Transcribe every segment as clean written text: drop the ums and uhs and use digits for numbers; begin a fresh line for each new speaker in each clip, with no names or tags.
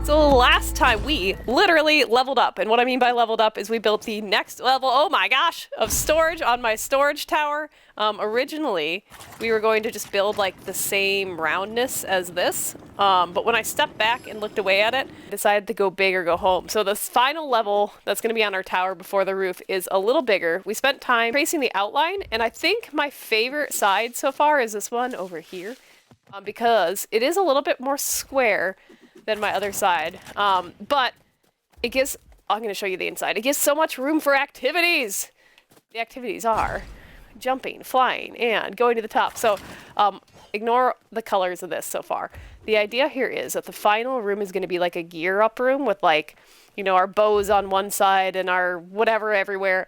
So last time we literally leveled up, and what I mean by leveled up is we built the next level, oh my gosh, of storage on my storage tower. Originally, we were going to just build like the same roundness as this, but when I stepped back and looked away at it, I decided to go big or go home. So this final level that's going to be on our tower before the roof is a little bigger. We spent time tracing the outline, and I think my favorite side so far is this one over here, because it is a little bit more square than my other side, but it gives, I'm going to show you the inside, it gives so much room for activities. The activities are jumping, flying, and going to the top. So ignore the colors of this so far. The idea here is that the final room is going to be like a gear up room with, like, you know, our bows on one side and our whatever everywhere,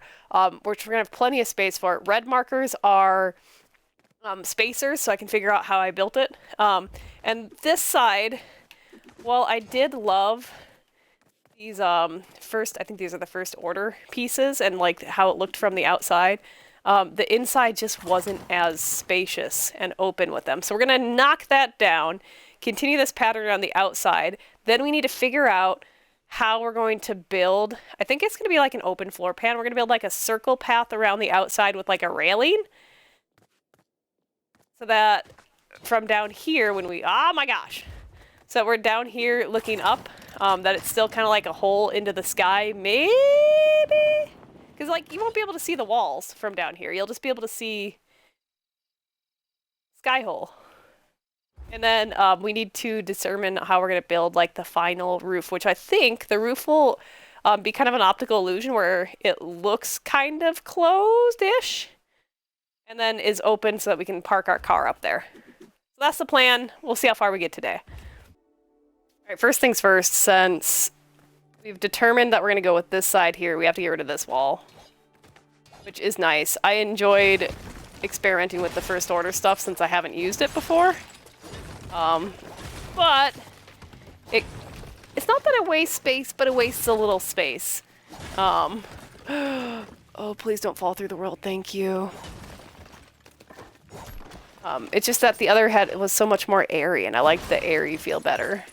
which we're going to have plenty of space for it. Red markers are spacers, so I can figure out how I built it. And this side, well, I did love these first, I think these are the first order pieces and like how it looked from the outside. The inside just wasn't as spacious and open with them. So we're going to knock that down, continue this pattern on the outside. Then we need to figure out how we're going to build. I think it's going to be like an open floor pan. We're going to build like a circle path around the outside with like a railing. So that from down here when we, oh my gosh. So we're down here looking up, that it's still kind of like a hole into the sky, maybe? Because, like, you won't be able to see the walls from down here. You'll just be able to see sky hole. And then we need to determine how we're going to build, like, the final roof, which I think the roof will be kind of an optical illusion where it looks kind of closed-ish and then is open so that we can park our car up there. So that's the plan. We'll see how far we get today. All right, first things first, since we've determined that we're going to go with this side here, we have to get rid of this wall, which is nice. I enjoyed experimenting with the first order stuff since I haven't used it before. But it's not that it wastes space, but it wastes a little space. Oh, please don't fall through the world. Thank you. It's just that the other head was so much more airy, and I like the airy feel better.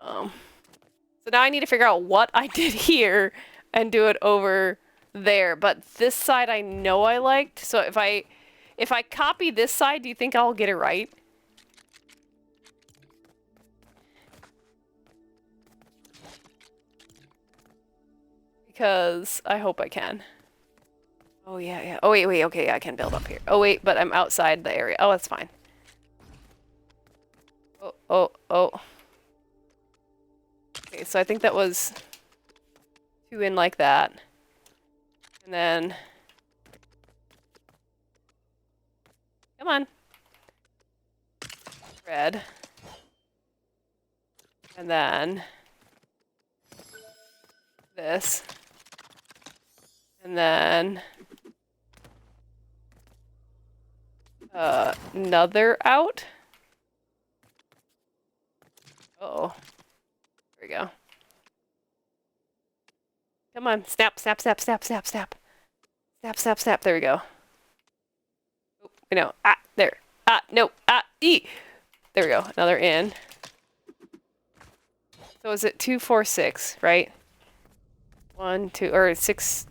So now I need to figure out what I did here and do it over there. But this side I know I liked. So if I copy this side, do you think I'll get it right? Because I hope I can. Oh yeah, yeah. Oh wait, okay, I can build up here. Oh wait, but I'm outside the area. Oh, that's fine. Oh. Okay, so I think that was 2 in like that. And then, come on. Red. And then this. And then another out. Uh-oh. There we go. Come on. Snap, snap, snap, snap, snap, snap. Snap, snap, snap. There we go. Oh, no. Ah, there. Ah, no. Ah, E. There we go. Another in. So is it 2, 4, 6, right? 1, 2, or 6.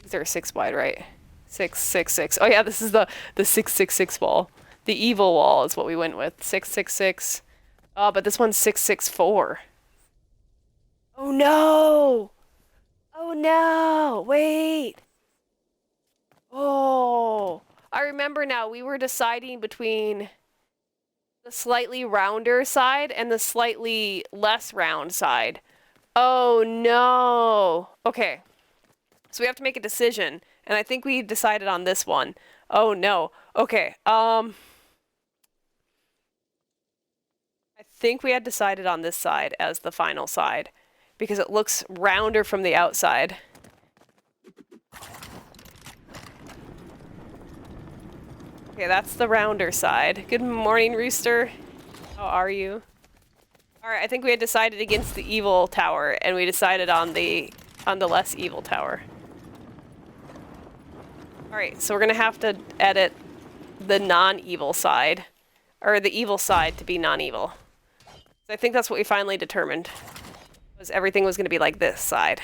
These are 6 wide, right? 6, 6, 6. Oh yeah, this is the 666 wall. The evil wall is what we went with. 666. Oh, but this one's 664. Oh no! Oh no! Wait! Oh! I remember now, we were deciding between the slightly rounder side and the slightly less round side. Oh no! Okay. So we have to make a decision, and I think we decided on this one. Oh no. Okay, I think we had decided on this side as the final side, because it looks rounder from the outside. Okay, that's the rounder side. Good morning, Rooster. How are you? Alright, I think we had decided against the evil tower, and we decided on the less evil tower. Alright, so we're gonna have to edit the non-evil side, or the evil side to be non-evil. I think that's what we finally determined. Was everything was going to be like this side,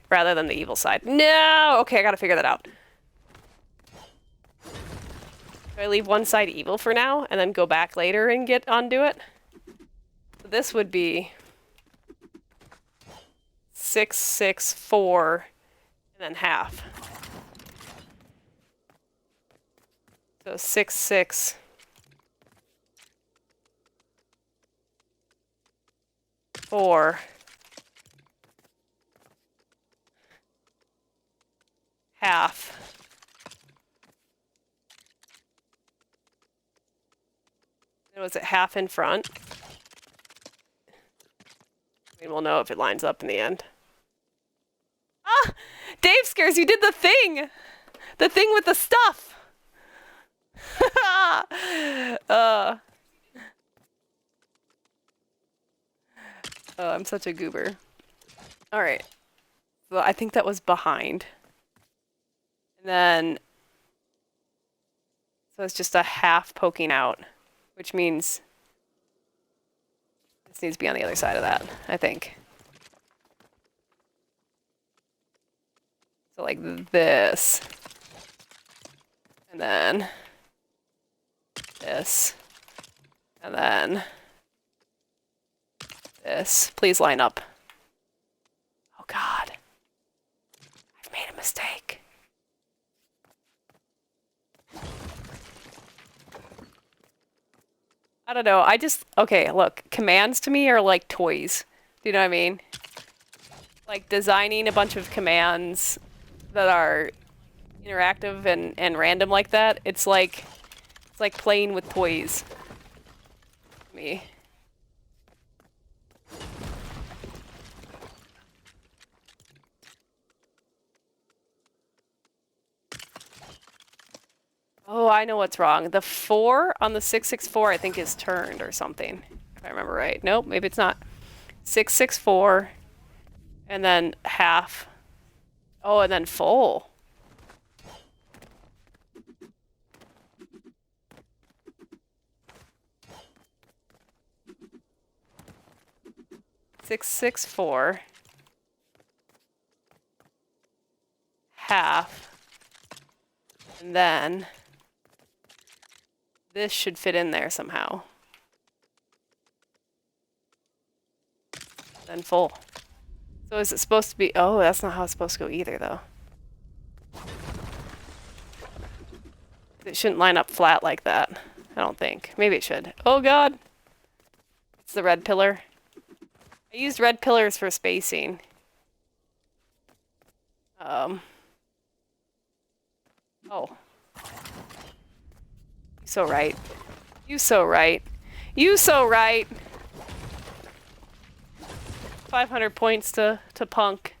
rather than the evil side. No! Okay, I gotta figure that out. Do I leave one side evil for now, and then go back later and undo it? So this would be 6, 6, 4, and then half. So 6, 6. 4. Half. And was it half in front? I mean, we'll know if it lines up in the end. Ah! Dave Scares, you did the thing! The thing with the stuff! Oh, I'm such a goober. Alright. Well, I think that was behind. And then... So it's just a half poking out. Which means... This needs to be on the other side of that, I think. So like this. And then... This. And then... This. Please line up. Oh god. I've made a mistake. I don't know. Okay, look. Commands to me are like toys. Do you know what I mean? Like designing a bunch of commands that are interactive and random like that. It's like playing with toys. Me. Oh, I know what's wrong. The 4 on the 664 I think is turned or something. If I remember right. Nope, maybe it's not. 664 and then half. Oh, and then full. Six, 6, 4. Half. And then this should fit in there somehow. Then full. So is it supposed to be... Oh, that's not how it's supposed to go either, though. It shouldn't line up flat like that. I don't think. Maybe it should. Oh, God. It's the red pillar. I used red pillars for spacing. Oh. You so right. You so right. You so right. 500 points to Punk.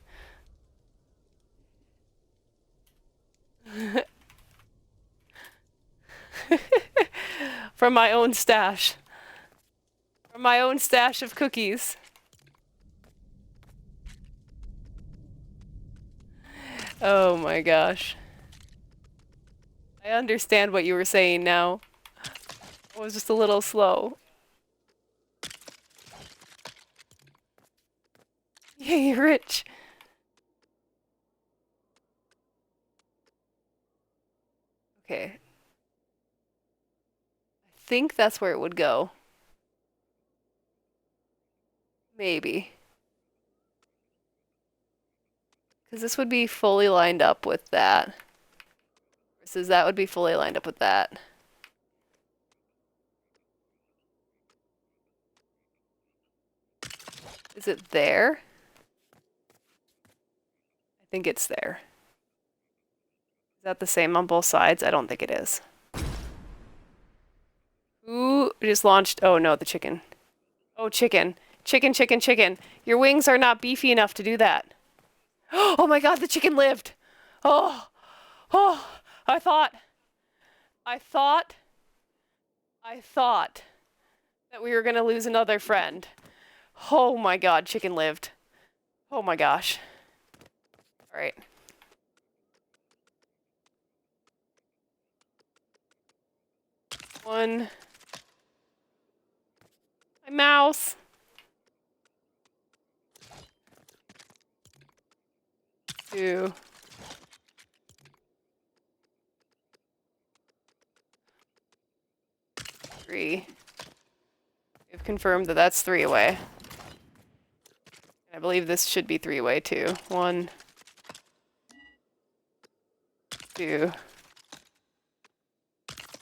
From my own stash. From my own stash of cookies. Oh my gosh. I understand what you were saying now. I was just a little slow. Yay, rich. Okay. I think that's where it would go. Maybe. Because this would be fully lined up with that. Versus that would be fully lined up with that. Is it there? I think it's there. Is that the same on both sides? I don't think it is. Ooh, just launched. Oh no, the chicken. Oh, chicken. Chicken, chicken, chicken. Your wings are not beefy enough to do that. Oh my god, the chicken lived. Oh, oh, I thought that we were gonna lose another friend. Oh my god, chicken lived. Oh my gosh. All right. One. My mouse. 2, 3. We've confirmed that that's 3 away. I believe this should be 3 away too. 1, 2,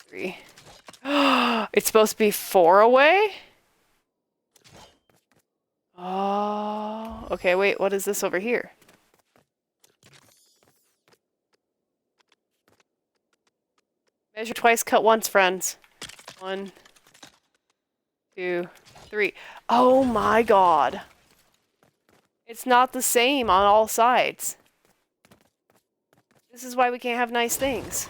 3. It's supposed to be 4 away? Oh, okay, wait, what is this over here? Measure twice, cut once, friends. 1, 2, 3. Oh my god. It's not the same on all sides. This is why we can't have nice things.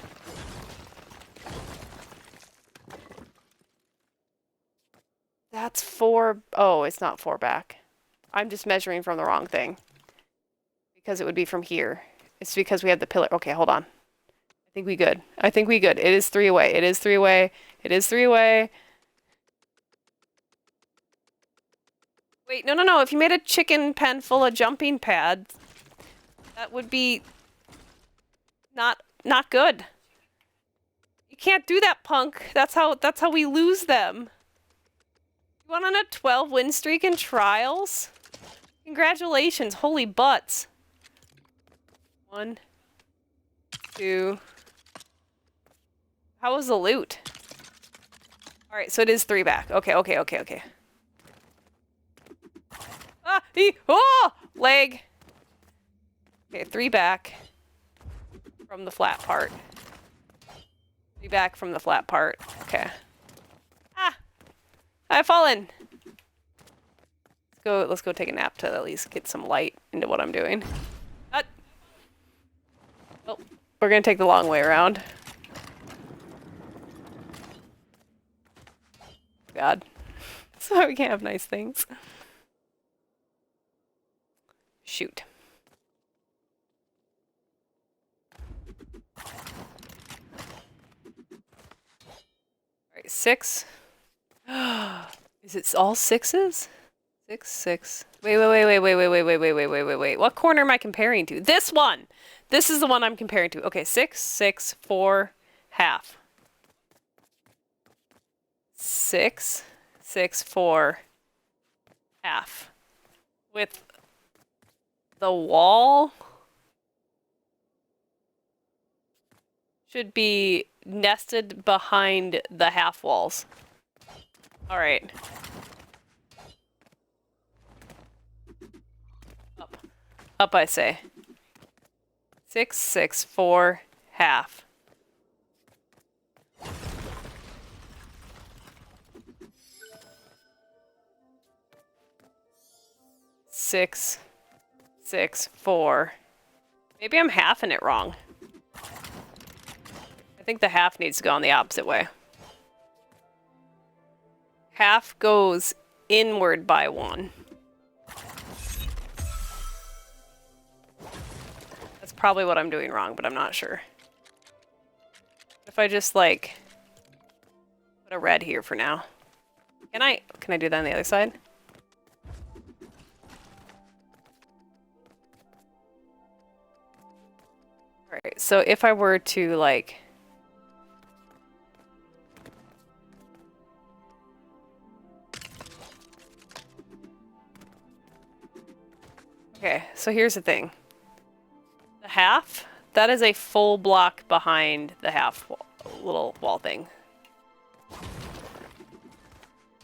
That's 4. Oh, it's not 4 back. I'm just measuring from the wrong thing. Because it would be from here. It's because we have the pillar. Okay, hold on. I think we good. I think we good. It is 3 away. It is 3 away. It is 3 away. Wait, no, no, no. If you made a chicken pen full of jumping pads, that would be not good. You can't do that, punk. That's how we lose them. You went on a 12 win streak in trials? Congratulations. Holy butts. 1, 2. How was the loot? All right, so it is 3 back. Okay, okay, okay, okay. Ah, oh, leg. Okay, 3 back from the flat part. 3 back from the flat part. Okay. Ah, I've fallen. Let's go take a nap to at least get some light into what I'm doing. Oh, we're gonna take the long way around. God. So we can't have nice things. Shoot. Alright, 6. Is it all 6s? 6, 6. Wait. What corner am I comparing to? This one! This is the one I'm comparing to. Okay, 6, 6, 4, half. 6, 6, 4, half. With the wall should be nested behind the half walls. All right. Up, I say. 6, 6, 4, half. Six, 6, 4. Maybe I'm halving it wrong. I think the half needs to go on the opposite way. Half goes inward by 1. That's probably what I'm doing wrong, but I'm not sure. If I just like put a red here for now. Can I do that on the other side? Alright, so if I were to like okay, so here's the thing. The half, that is a full block behind the half little wall thing.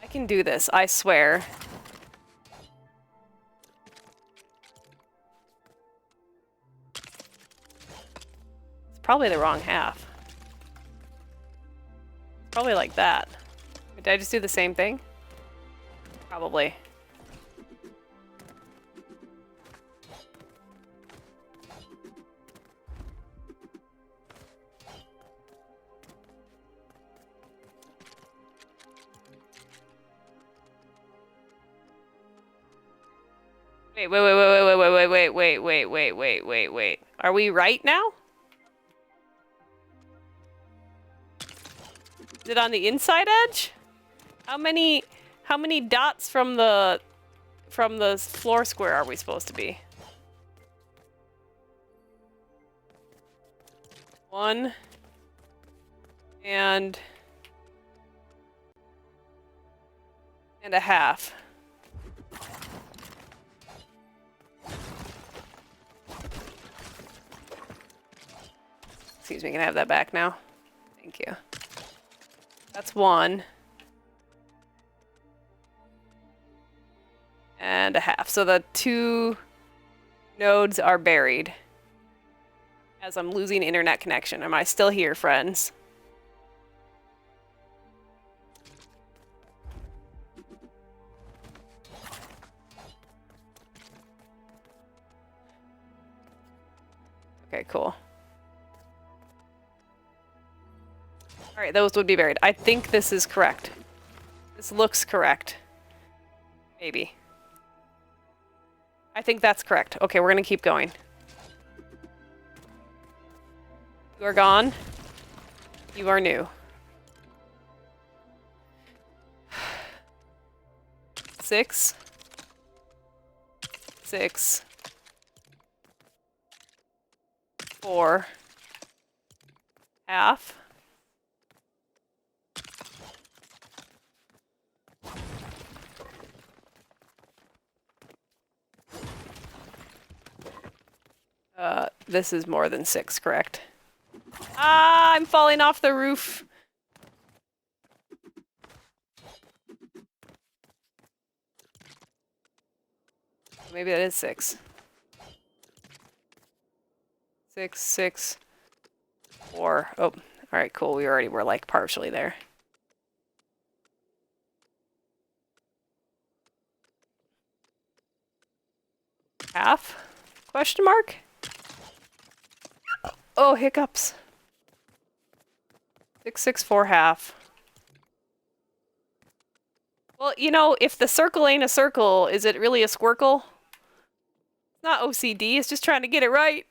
I can do this, I swear. It's probably the wrong half. Probably like that. Did I just do the same thing? Probably. Wait. Are we right now? Is it on the inside edge? How many dots from the floor square are we supposed to be? 1 and a half. Excuse me, can I have that back now? Thank you. That's 1 and a half. So the 2 nodes are buried as I'm losing internet connection. Am I still here, friends? Okay, cool. All right, those would be buried. I think this is correct. This looks correct. Maybe. I think that's correct. Okay, we're gonna keep going. You are gone. You are new. 6. 6. 4. Half. This is more than 6, correct? Ah, I'm falling off the roof. Maybe that is 6. 6, 6, 4. Oh, all right, cool. We already were like partially there. Half? Question mark? Oh, hiccups. 6, 6, 4, half. Well, you know, if the circle ain't a circle, is it really a squircle? It's not OCD, it's just trying to get it right.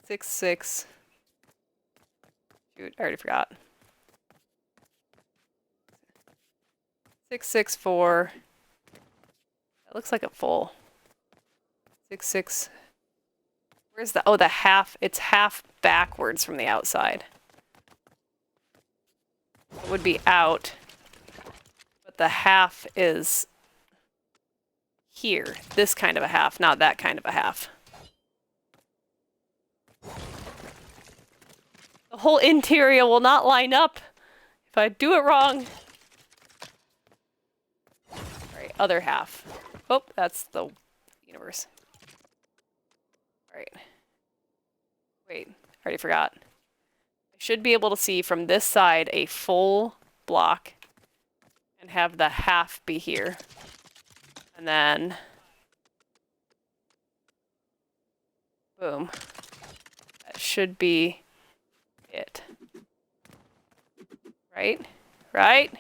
6, 6. Shoot, I already forgot. 6, 6, 4. That looks like a full. 6, 6. Where's the... Oh, the half. It's half backwards from the outside. It would be out. But the half is here. This kind of a half, not that kind of a half. The whole interior will not line up if I do it wrong. Alright, other half. Oh, that's the universe. Alright. Wait, I already forgot. I should be able to see from this side a full block and have the half be here. And then... boom. That should be it. Right? Right? I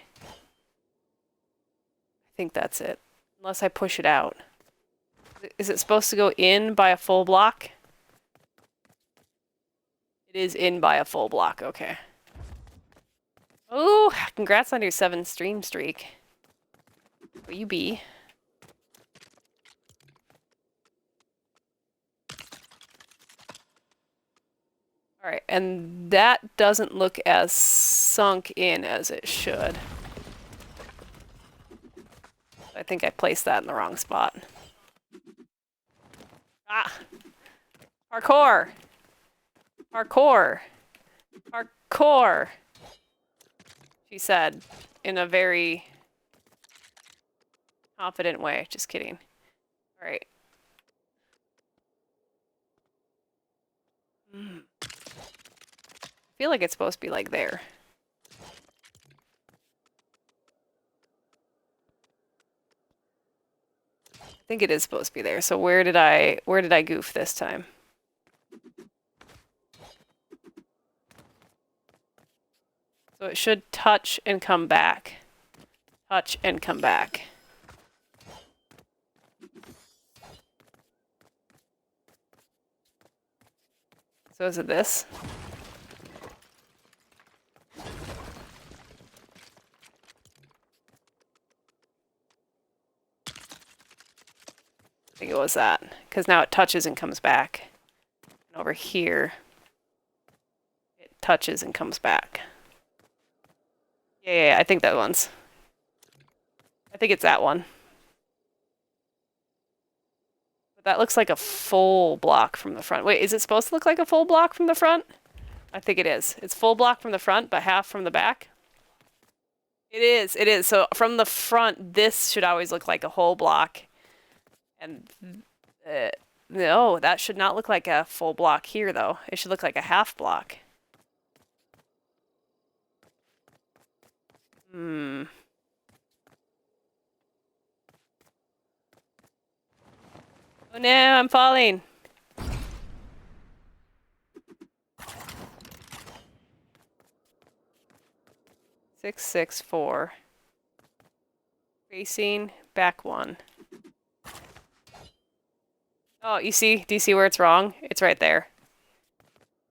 think that's it. Unless I push it out. Is it supposed to go in by a full block? It is in by a full block, okay. Oh, congrats on your 7 stream streak. Where you be? Alright, and that doesn't look as sunk in as it should. I think I placed that in the wrong spot. Ah! Parkour! Parkour! Parkour! She said, in a very confident way. Just kidding. Alright. I feel like it's supposed to be like there. I think it is supposed to be there. So where did I goof this time? So it should touch and come back. Touch and come back. So is it this? I think it was that. Because now it touches and comes back. And over here, it touches and comes back. Yeah, I think that one's. I think it's that one. But that looks like a full block from the front. Wait, is it supposed to look like a full block from the front? I think it is. It's full block from the front, but half from the back. It is. So from the front, this should always look like a whole block. And no, that should not look like a full block here, though. It should look like a half block. Oh no, I'm falling. Six, 6, 4. Facing back 1. Oh, you see? Do you see where it's wrong? It's right there.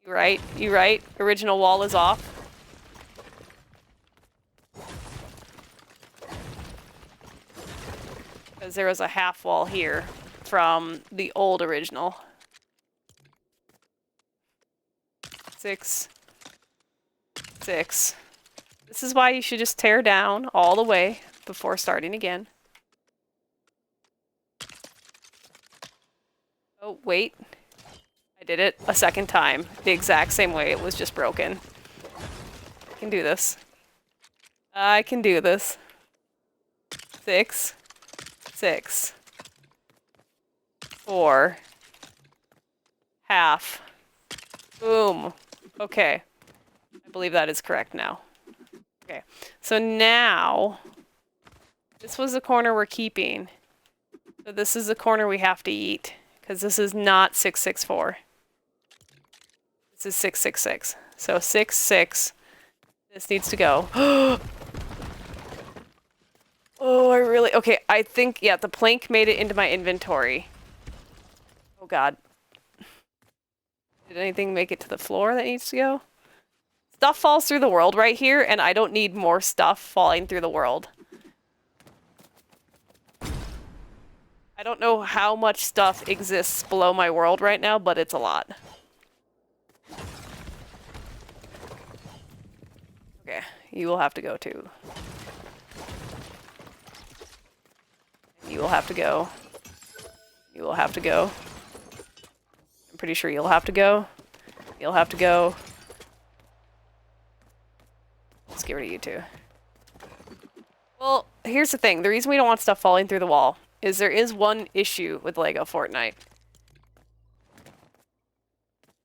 You right? You right? Original wall is off. Because there was a half wall here from the old original. 6, 6. This is why you should just tear down all the way before starting again. Oh, wait. I did it a second time. The exact same way. It was just broken. I can do this. I can do this. 6, 6. 4. Half. Boom. Okay. I believe that is correct now. Okay. So now, this was the corner we're keeping. So this is the corner we have to eat. Because this is not 6, 6, 4. This is 6, 6, 6. So 6, 6. This needs to go. Oh, I really... Okay, I think... Yeah, the plank made it into my inventory. Oh, God. Did anything make it to the floor that needs to go? Stuff falls through the world right here, and I don't need more stuff falling through the world. I don't know how much stuff exists below my world right now, but it's a lot. Okay, you will have to go too. You will have to go. You will have to go. I'm pretty sure you'll have to go. You'll have to go. Let's get rid of you two. Well, here's the thing. The reason we don't want stuff falling through the wall is there is one issue with Lego Fortnite.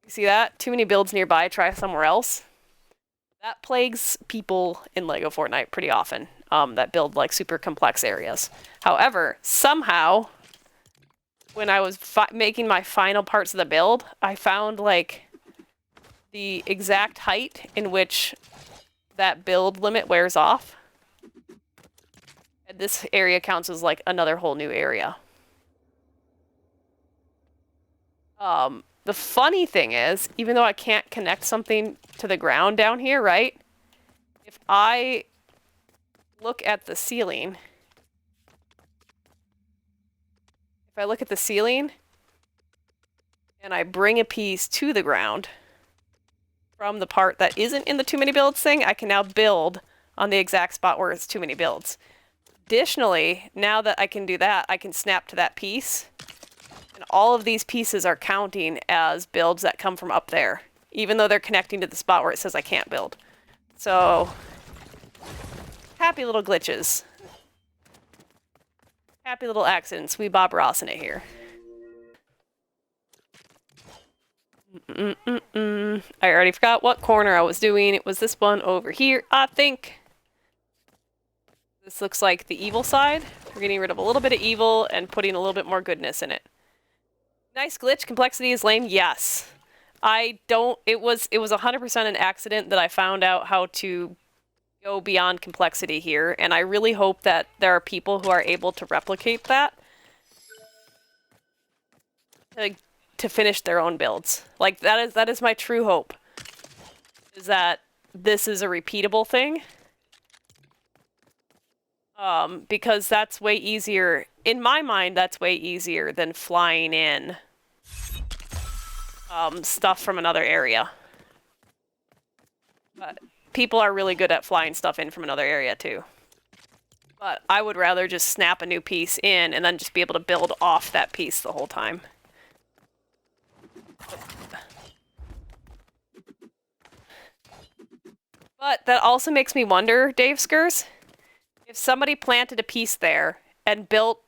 You see that? Too many builds nearby, try somewhere else. That plagues people in Lego Fortnite pretty often, that build like super complex areas. However, somehow, when I was making my final parts of the build, I found like the exact height in which that build limit wears off. This area counts as like another whole new area. The funny thing is, even though I can't connect something to the ground down here, right? If I look at the ceiling, and I bring a piece to the ground from the part that isn't in the too many builds thing, I can now build on the exact spot where it's too many builds. Additionally, now that I can do that, I can snap to that piece. And all of these pieces are counting as builds that come from up there, even though they're connecting to the spot where it says I can't build. So, happy little glitches. Happy little accidents. We Bob Ross in it here. I already forgot what corner I was doing. It was this one over here, I think. This looks like the evil side. We're getting rid of a little bit of evil and putting a little bit more goodness in it. Nice glitch. Complexity is lame. Yes. It was 100% an accident that I found out how to go beyond complexity here, and I really hope that there are people who are able to replicate that to finish their own builds. Like, that is my true hope, is that this is a repeatable thing. Because that's way easier. In my mind, that's way easier than flying in stuff from another area. But people are really good at flying stuff in from another area too. But I would rather just snap a new piece in and then just be able to build off that piece the whole time. But that also makes me wonder, Dave Skurs, if somebody planted a piece there and built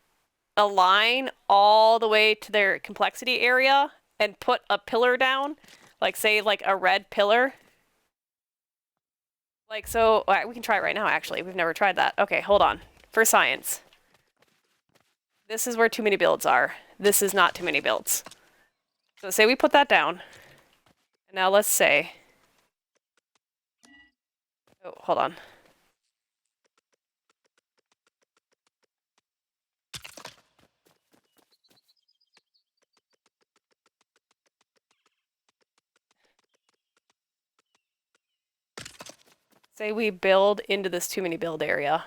a line all the way to their complexity area and put a pillar down, like say like a red pillar. Like so, we can try it right now actually. We've never tried that. Okay, hold on. For science. This is where too many builds are. This is not too many builds. So say we put that down. And now let's say... Oh, hold on. Say we build into this too many build area.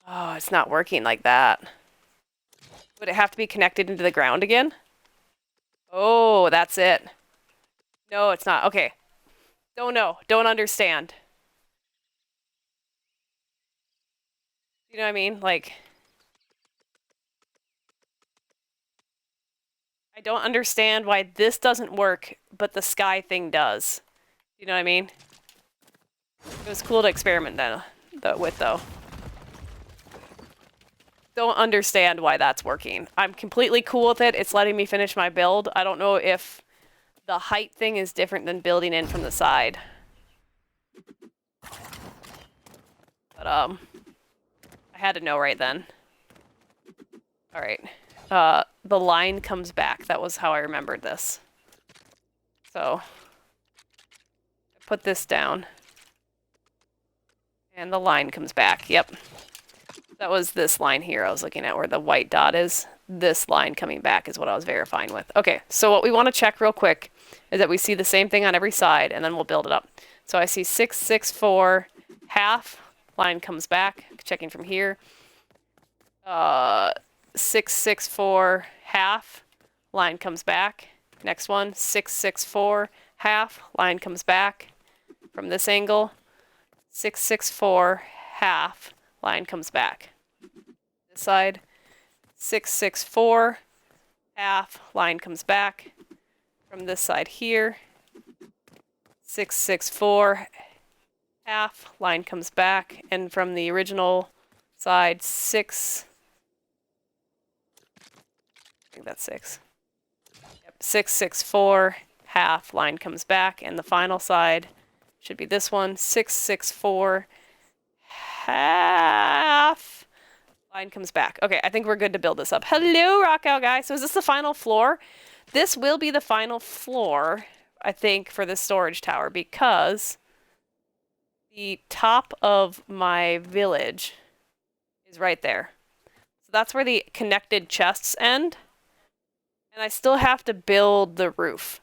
Oh, it's not working like that. Would it have to be connected into the ground again? Oh, that's it. No, it's not. Okay. Don't know. Don't understand. You know what I mean? Like... I don't understand why this doesn't work, but the sky thing does. You know what I mean? It was cool to experiment with, though. Don't understand why that's working. I'm completely cool with it. It's letting me finish my build. I don't know if the height thing is different than building in from the side. But, I had to know right then. Alright. The line comes back. That was how I remembered this. So... put this down. And the line comes back. Yep. That was this line here I was looking at where the white dot is. This line coming back is what I was verifying with. Okay, so what we want to check real quick is that we see the same thing on every side, and then we'll build it up. So I see 6, 6, 4, half. Line comes back. Checking from here. 6, 6, 4, half. Line comes back. Next one. 6, 6, 4, half. Line comes back. From this angle, 6, 6, 4, half, line comes back. This side, 6, 6, 4, half, line comes back. From this side here, 6, 6, 4, half, line comes back. And from the original side, 6, I think that's 6. Yep, 6, 6, 4, half, line comes back. And the final side should be this one, 6, 6, 4, half. Line comes back. Okay, I think we're good to build this up. Hello, Rockout guy. So is this the final floor? This will be the final floor, I think, for this storage tower because the top of my village is right there. So that's where the connected chests end. And I still have to build the roof.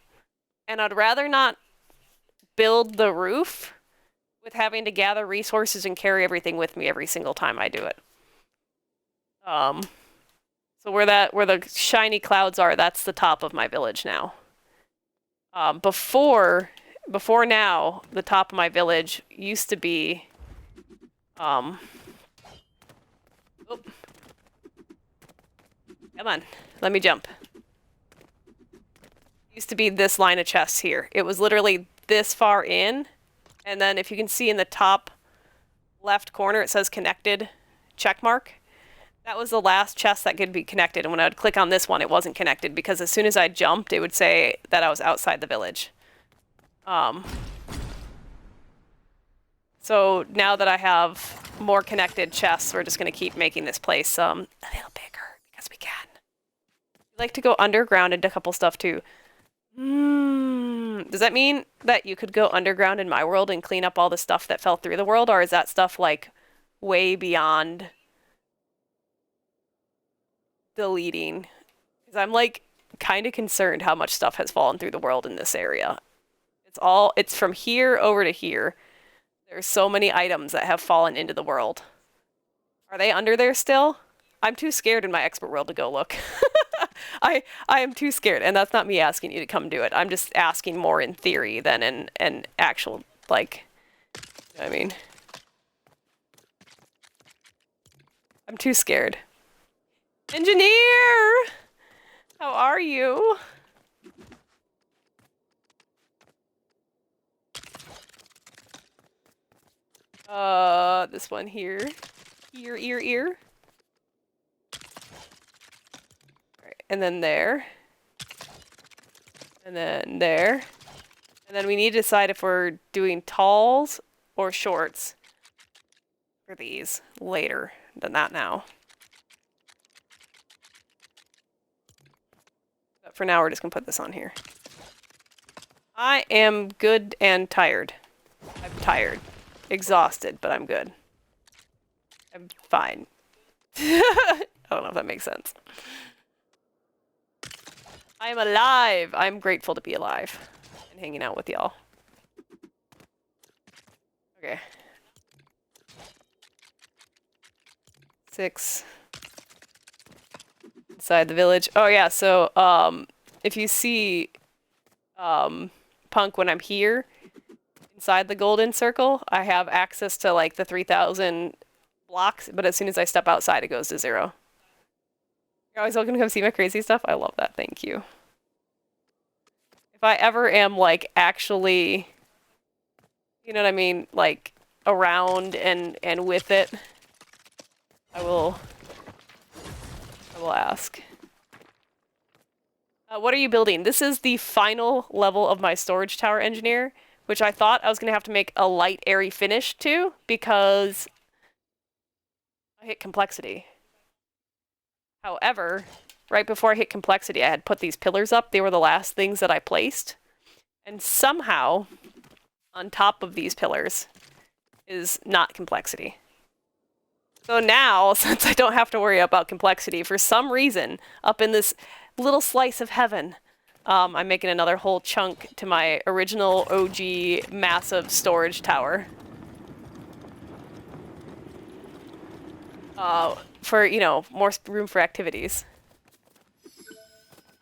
And I'd rather not build the roof with having to gather resources and carry everything with me every single time I do it. So where the shiny clouds are, that's the top of my village now. Before now, the top of my village used to be come on, let me jump. Used to be this line of chests here. It was literally this far in, and then if you can see in the top left corner it says connected check mark. That was the last chest that could be connected, and when I would click on this one it wasn't connected because as soon as I jumped it would say that I was outside the village. So now that I have more connected chests, we're just going to keep making this place a little bigger because we can. I like to go underground and do a couple stuff too. Does that mean that you could go underground in my world and clean up all the stuff that fell through the world, or is that stuff like way beyond deleting? Because I'm like kind of concerned how much stuff has fallen through the world in this area. It's from here over to here. There's so many items that have fallen into the world. Are they under there still? I'm too scared in my expert world to go look. I am too scared, and that's not me asking you to come do it. I'm just asking more in theory than in an actual, like, I mean, I'm too scared. Engineer! How are you? This one here. Ear. Alright, and then there. And then there. And then we need to decide if we're doing talls or shorts for these later than that now. But for now, we're just gonna put this on here. I am good and tired. I'm tired. Exhausted, but I'm good. I'm fine. I don't know if that makes sense. I'm alive! I'm grateful to be alive and hanging out with y'all. Okay. 6. Inside the village. Oh yeah, so if you see Punk when I'm here, inside the golden circle, I have access to like the 3,000 blocks, but as soon as I step outside, it goes to 0. You're always welcome to come see my crazy stuff. I love that. Thank you. If I ever am like actually, you know what I mean, like around and with it, I will ask. What are you building? This is the final level of my storage tower engineer, which I thought I was going to have to make a light, airy finish to, because I hit complexity. However, right before I hit complexity, I had put these pillars up. They were the last things that I placed. And somehow, on top of these pillars, is not complexity. So now, since I don't have to worry about complexity, for some reason, up in this little slice of heaven, I'm making another whole chunk to my original OG massive storage tower. For, you know, more room for activities.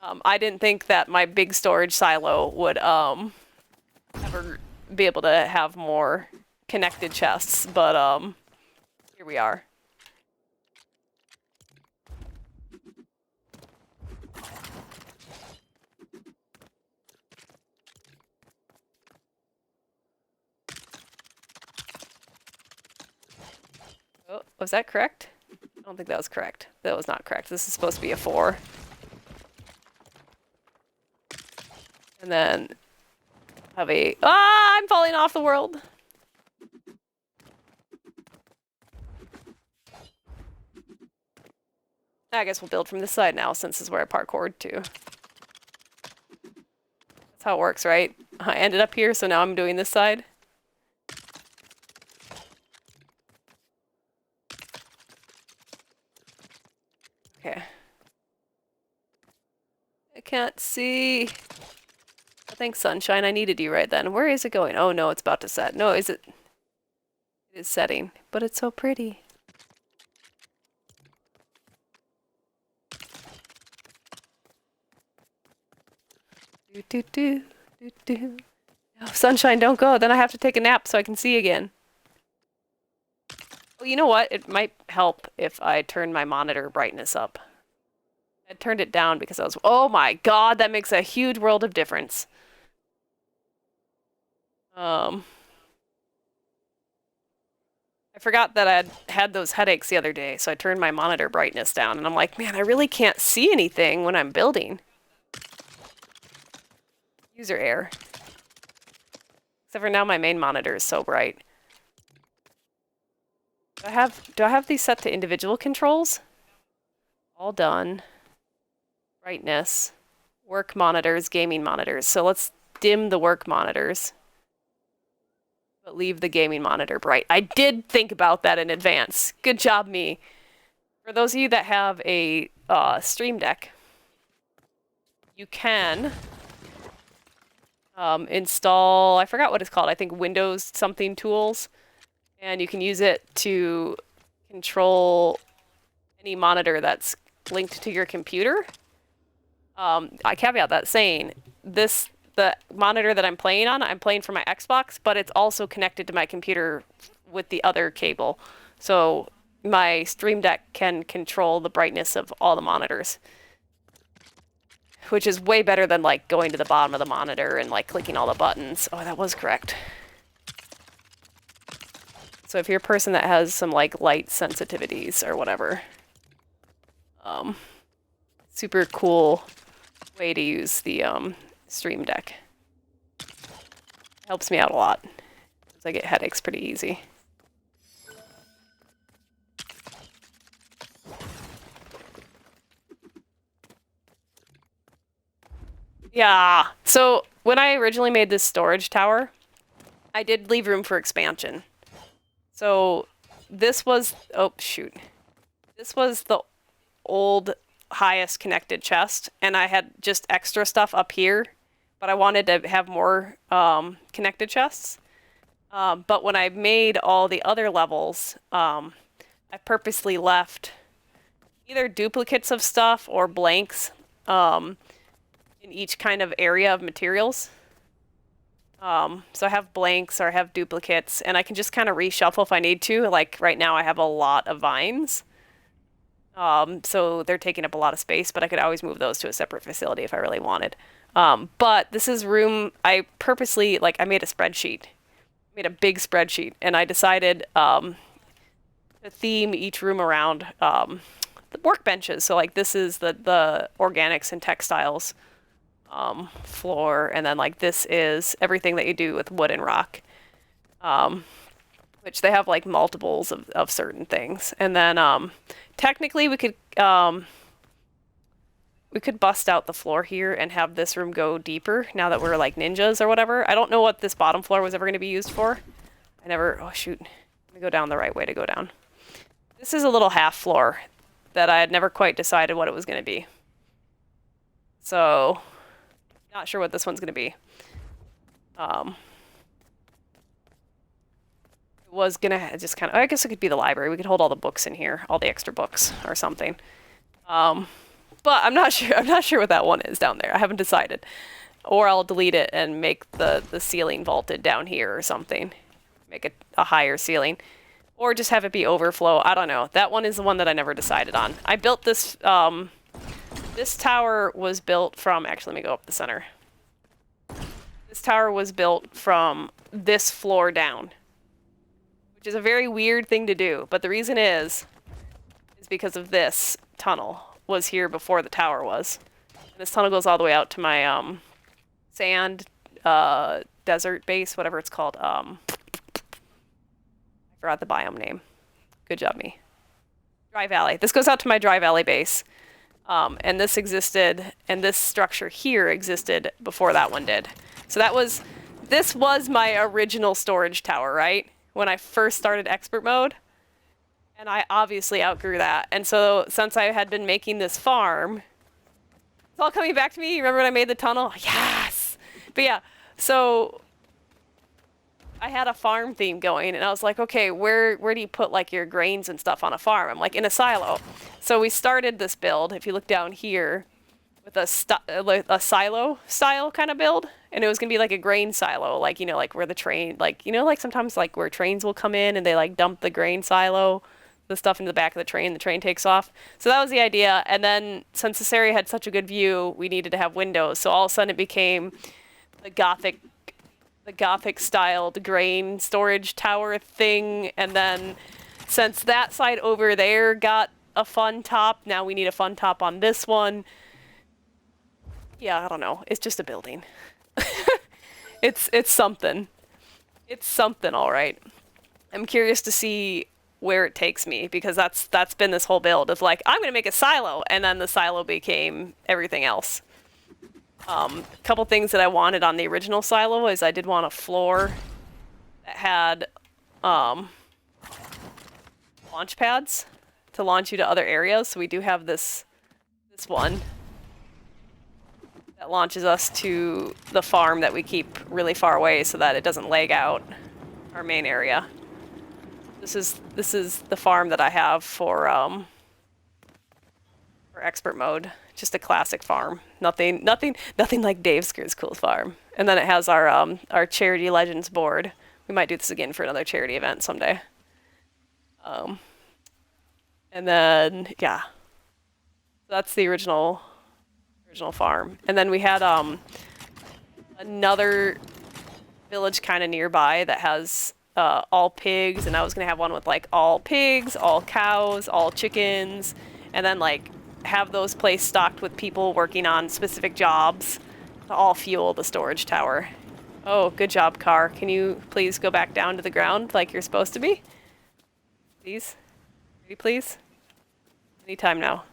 I didn't think that my big storage silo would ever be able to have more connected chests, but here we are. Oh, was that correct? I don't think that was correct. That was not correct. This is supposed to be a 4. And then have a... Ah! I'm falling off the world! I guess we'll build from this side now, since this is where I parkoured to. That's how it works, right? I ended up here, so now I'm doing this side. Okay. I can't see. Oh, thanks, sunshine. I needed you right then. Where is it going? Oh no, it's about to set. No, is it? It is setting, but it's so pretty. Do. No, sunshine, don't go. Then I have to take a nap so I can see again. Well, you know what? It might help if I turn my monitor brightness up. I turned it down because I was... Oh my god, that makes a huge world of difference. I forgot that I had those headaches the other day, so I turned my monitor brightness down, and I'm like, man, I really can't see anything when I'm building. User error. Except for now my main monitor is so bright. Do I have these set to individual controls? All done. Brightness. Work monitors, gaming monitors. So let's dim the work monitors. But leave the gaming monitor bright. I did think about that in advance. Good job, me. For those of you that have a Stream Deck, you can install, I forgot what it's called, I think Windows something tools, and you can use it to control any monitor that's linked to your computer. I caveat that saying, the monitor that I'm playing on, I'm playing from my Xbox, but it's also connected to my computer with the other cable. So my Stream Deck can control the brightness of all the monitors, which is way better than like going to the bottom of the monitor and like clicking all the buttons. Oh, that was correct. So if you're a person that has some like light sensitivities or whatever, super cool way to use the Stream Deck. Helps me out a lot because I get headaches pretty easy. Yeah, so when I originally made this storage tower, I did leave room for expansion. So this was, oh shoot, this was the old highest connected chest, and I had just extra stuff up here, but I wanted to have more connected chests. But when I made all the other levels, I purposely left either duplicates of stuff or blanks in each kind of area of materials. So I have blanks or I have duplicates, and I can just kind of reshuffle if I need to. Like right now I have a lot of vines. So they're taking up a lot of space, but I could always move those to a separate facility if I really wanted. But this is room, I purposely, like I made a spreadsheet. Made a big spreadsheet, and I decided to theme each room around the workbenches. So like this is the organics and textiles floor, and then like this is everything that you do with wood and rock, which they have like multiples of certain things. And then technically we could bust out the floor here and have this room go deeper now that we're like ninjas or whatever. I don't know what this bottom floor was ever going to be used for. I never, oh shoot, let me go down the right way to go down. This is a little half floor that I had never quite decided what it was going to be. So, not sure what this one's going to be. It was going to just kind of, I guess it could be the library. We could hold all the books in here, all the extra books or something. But I'm not sure. I'm not sure what that one is down there. I haven't decided. Or I'll delete it and make the ceiling vaulted down here or something. Make it a higher ceiling. Or just have it be overflow. I don't know. That one is the one that I never decided on. I built this, this tower was built from, actually let me go up the center. This tower was built from this floor down. Which is a very weird thing to do. But the reason is because of this tunnel. Was here before the tower was. And this tunnel goes all the way out to my sand desert base, whatever it's called. I forgot the biome name. Good job, me. Dry Valley. This goes out to my Dry Valley base. And this existed, and this structure here existed before that one did. So this was my original storage tower, right? When I first started expert mode. And I obviously outgrew that. And so since I had been making this farm, it's all coming back to me. You remember when I made the tunnel? Yes! But yeah, so I had a farm theme going, and I was like, okay, where do you put like your grains and stuff on a farm? I'm like, in a silo. So we started this build, if you look down here, with a silo style kind of build. And it was going to be like a grain silo, like, you know, like where the train, like, you know, like sometimes like where trains will come in and they like dump the grain silo, the stuff into the back of the train takes off. So that was the idea. And then since this area had such a good view, we needed to have windows. So all of a sudden it became the Gothic styled grain storage tower thing. And then since that side over there got a fun top, now we need a fun top on this one. Yeah, I don't know. It's just a building. It's something. It's something, all right. I'm curious to see where it takes me, because that's been this whole build of like, I'm gonna make a silo, and then the silo became everything else. A couple things that I wanted on the original silo is I did want a floor that had launch pads to launch you to other areas. So we do have this one that launches us to the farm that we keep really far away so that it doesn't lag out our main area. This is the farm that I have for expert mode. Just a classic farm. Nothing like Dave Screw's cool farm. And then it has our charity legends board. We might do this again for another charity event someday. And then yeah, that's the original farm. And then we had another village kind of nearby that has all pigs, and I was gonna have one with like all pigs, all cows, all chickens, and then like have those places stocked with people working on specific jobs to all fuel the storage tower. Oh, good job, car. Can you please go back down to the ground like you're supposed to be? Please? Pretty please? Anytime now.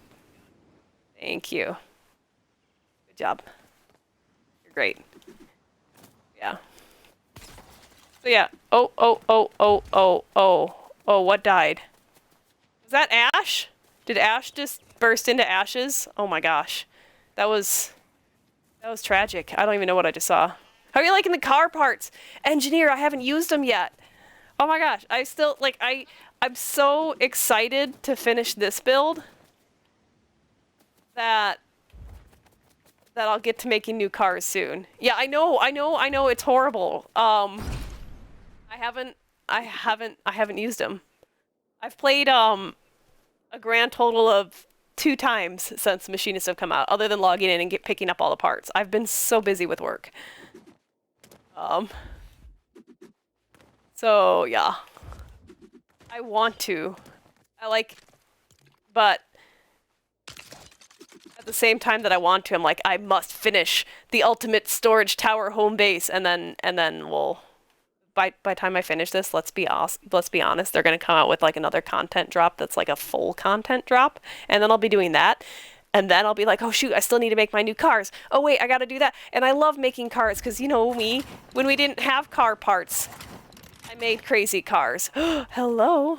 Thank you. Good job. You're great. Yeah. So yeah. Oh, what died? Was that Ash? Did Ash just burst into ashes? Oh my gosh. That was tragic. I don't even know what I just saw. How are you liking the car parts? Engineer, I haven't used them yet. Oh my gosh. I still, like, I'm so excited to finish this build that I'll get to making new cars soon. Yeah, I know, it's horrible. I haven't used them. I've played, a grand total of 2 times since Machinists have come out, other than logging in and picking up all the parts. I've been so busy with work. So yeah. I want to. But at the same time that I want to, I'm like, I must finish the ultimate storage tower home base, and then we'll, by the time I finish this, let's be honest, they're gonna come out with like another content drop that's like a full content drop, and then I'll be doing that, and then I'll be like, oh shoot, I still need to make my new cars. Oh wait, I gotta do that. And I love making cars, because you know me, when we didn't have car parts, I made crazy cars. Hello.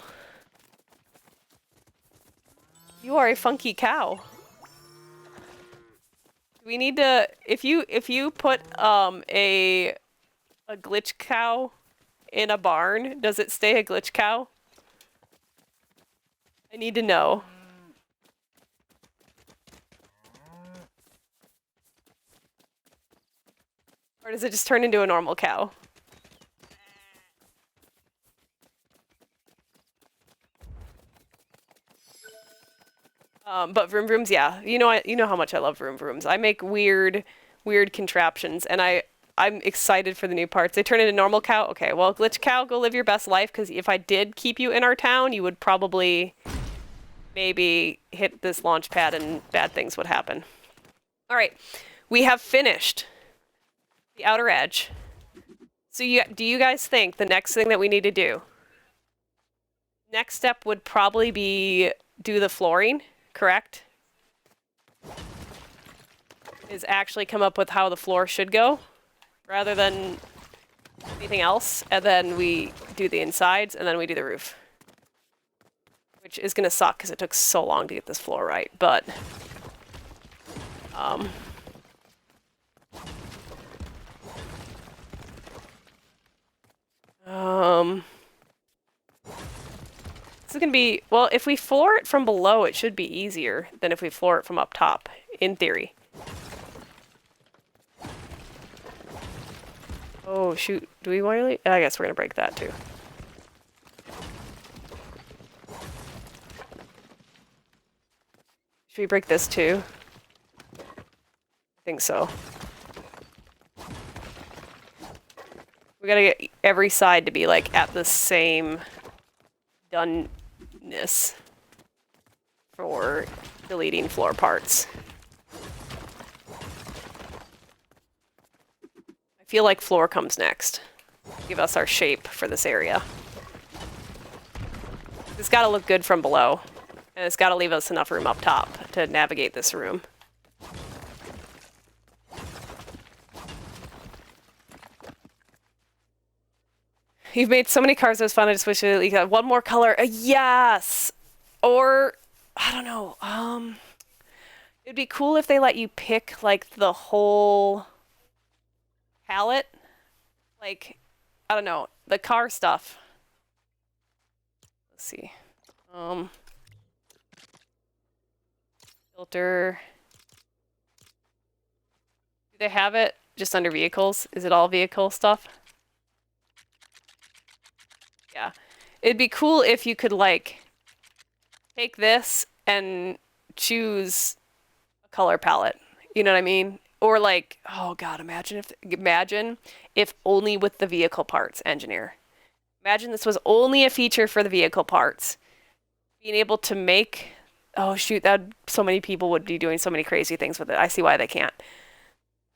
You are a funky cow. We need to, if you put a glitch cow in a barn, does it stay a glitch cow? I need to know. Or does it just turn into a normal cow? But vroom vrooms, yeah. You know how much I love vroom vrooms. I make weird contraptions, and I'm excited for the new parts. They turn into normal cow? Okay, well, glitch cow, go live your best life, because if I did keep you in our town, you would probably maybe hit this launch pad and bad things would happen. All right, we have finished the outer edge. So do you guys think the next thing that we need to do? Next step would probably be do the flooring, correct? Is actually come up with how the floor should go, rather than anything else, and then we do the insides, and then we do the roof. Which is gonna suck, because it took so long to get this floor right, but... This is gonna be... Well, if we floor it from below, it should be easier than if we floor it from up top, in theory. Oh, shoot. Do we want to... I guess we're gonna break that, too. Should we break this, too? I think so. We gotta get every side to be, like, at the same doneness for deleting floor parts. I feel like floor comes next. Give us our shape for this area. It's gotta look good from below, and it's gotta leave us enough room up top to navigate this room. You've made so many cars, it was fun. I just wish you got one more color. Yes! Or, I don't know. It'd be cool if they let you pick, like, the whole palette. Like, I don't know, the car stuff. see. Filter. Do they have it just under vehicles? Is it all vehicle stuff? Yeah. It'd be cool if you could, like, take this and choose a color palette. You know what I mean? Or like, oh god, imagine if only with the vehicle parts, engineer. Imagine this was only a feature for the vehicle parts. Being able to make, oh shoot, that so many people would be doing so many crazy things with it. I see why they can't.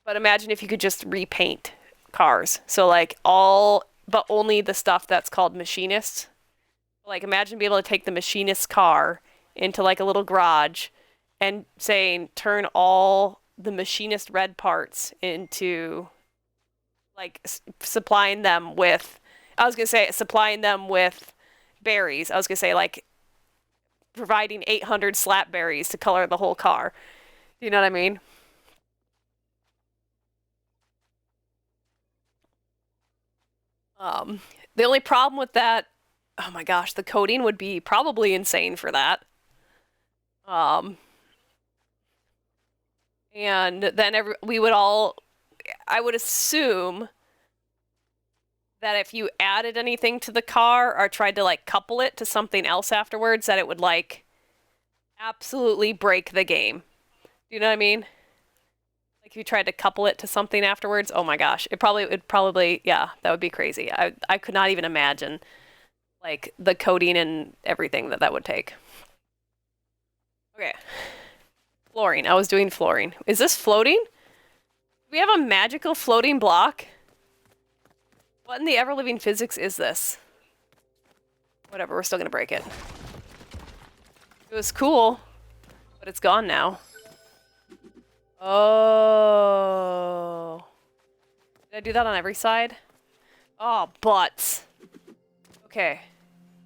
But imagine if you could just repaint cars. So like but only the stuff that's called machinist. Like imagine being able to take the machinist car into like a little garage and saying turn all the machinist red parts into like supplying them with, I was going to say supplying them with berries. I was going to say like providing 800 slap berries to color the whole car. You know what I mean? The only problem with that, oh my gosh, the coding would be probably insane for that. And then we would all, I would assume that if you added anything to the car or tried to like couple it to something else afterwards, that it would like absolutely break the game. Do you know what I mean? Like if you tried to couple it to something afterwards, oh my gosh, it would probably, yeah, that would be crazy. I could not even imagine like the coding and everything that would take. Okay. Flooring. I was doing flooring. Is this floating? Do we have a magical floating block? What in the ever-living physics is this? Whatever, we're still gonna break it. It was cool, but it's gone now. Oh. Did I do that on every side? Oh, butts. Okay.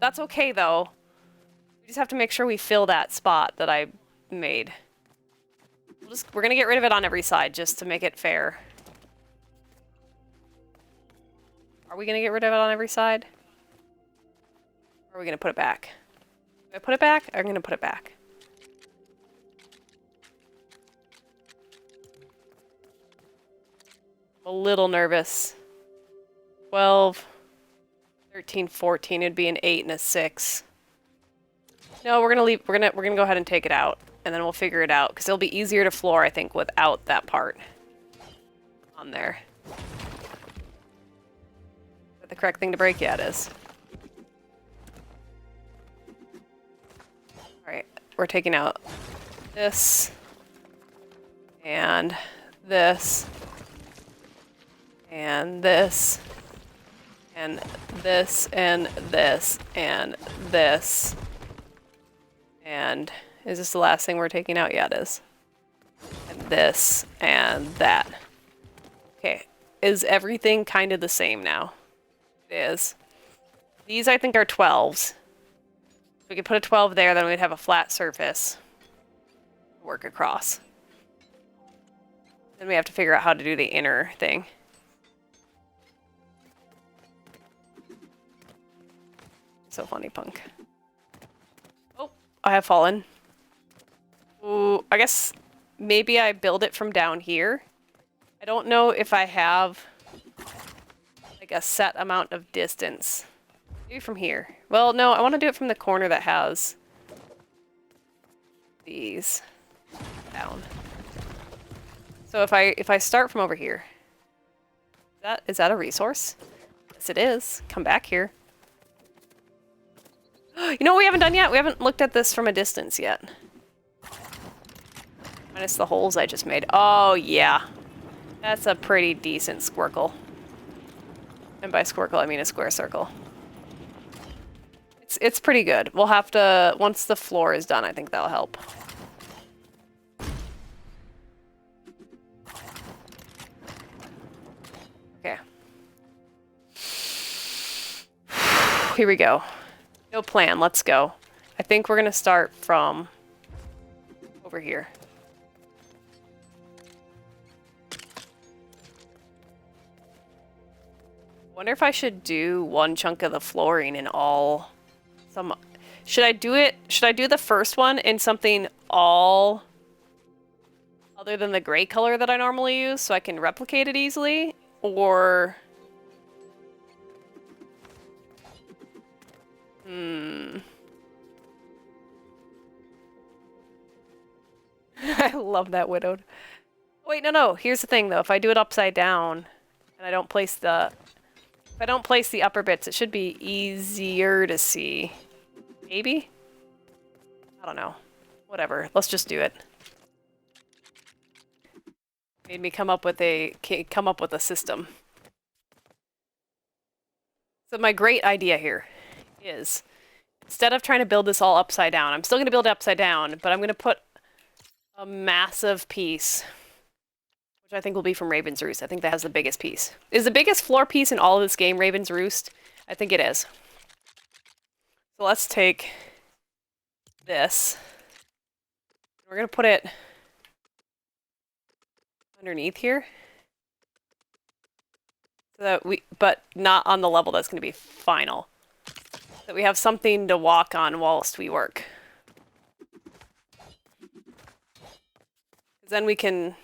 That's okay, though. We just have to make sure we fill that spot that I made. We're gonna get rid of it on every side just to make it fair. Are we gonna get rid of it on every side? Or are we gonna put it back? Do I put it back? I'm gonna put it back. I'm a little nervous. 12, 13, 14. It'd be an 8 and a 6. No, we're gonna leave. We're gonna go ahead and take it out, and then we'll figure it out because it'll be easier to floor, I think, without that part on there. Is that the correct thing to break? Yeah, it is. All right, we're taking out this and this and this and this and this and this. And is this the last thing we're taking out? Yeah, it is. And this and that. Okay. Is everything kind of the same now? It is. These, I think, are 12s. We could put a 12 there, then we'd have a flat surface to work across. Then we have to figure out how to do the inner thing. So funny, punk. I have fallen. Ooh, I guess maybe I build it from down here. I don't know if I have like a set amount of distance. Maybe from here. Well, no, I want to do it from the corner that has these down. So if I start from over here, is that a resource? Yes, it is. Come back here. You know what we haven't done yet? We haven't looked at this from a distance yet. Minus the holes I just made. Oh, yeah. That's a pretty decent squircle. And by squircle, I mean a square circle. It's pretty good. We'll have to, once the floor is done, I think that'll help. Okay. Here we go. No plan, let's go. I think we're gonna start from over here. Wonder if I should do one chunk of the flooring in all, Should I do it? Should I do the first one in something all other than the gray color that I normally use so I can replicate it easily? Or... I love that widowed. Wait, no. Here's the thing, though. If I do it upside down and I don't place the... If I don't place the upper bits, it should be easier to see. Maybe? I don't know. Whatever. Let's just do it. Made me come up with a system. So my great idea here is, instead of trying to build this all upside down, I'm still going to build it upside down, but I'm going to put a massive piece, which I think will be from Raven's Roost. I think that has the biggest piece. Is the biggest floor piece in all of this game Raven's Roost? I think it is. So let's take this. We're going to put it underneath here. So that but not on the level that's going to be final. So that we have something to walk on whilst we work. Then we can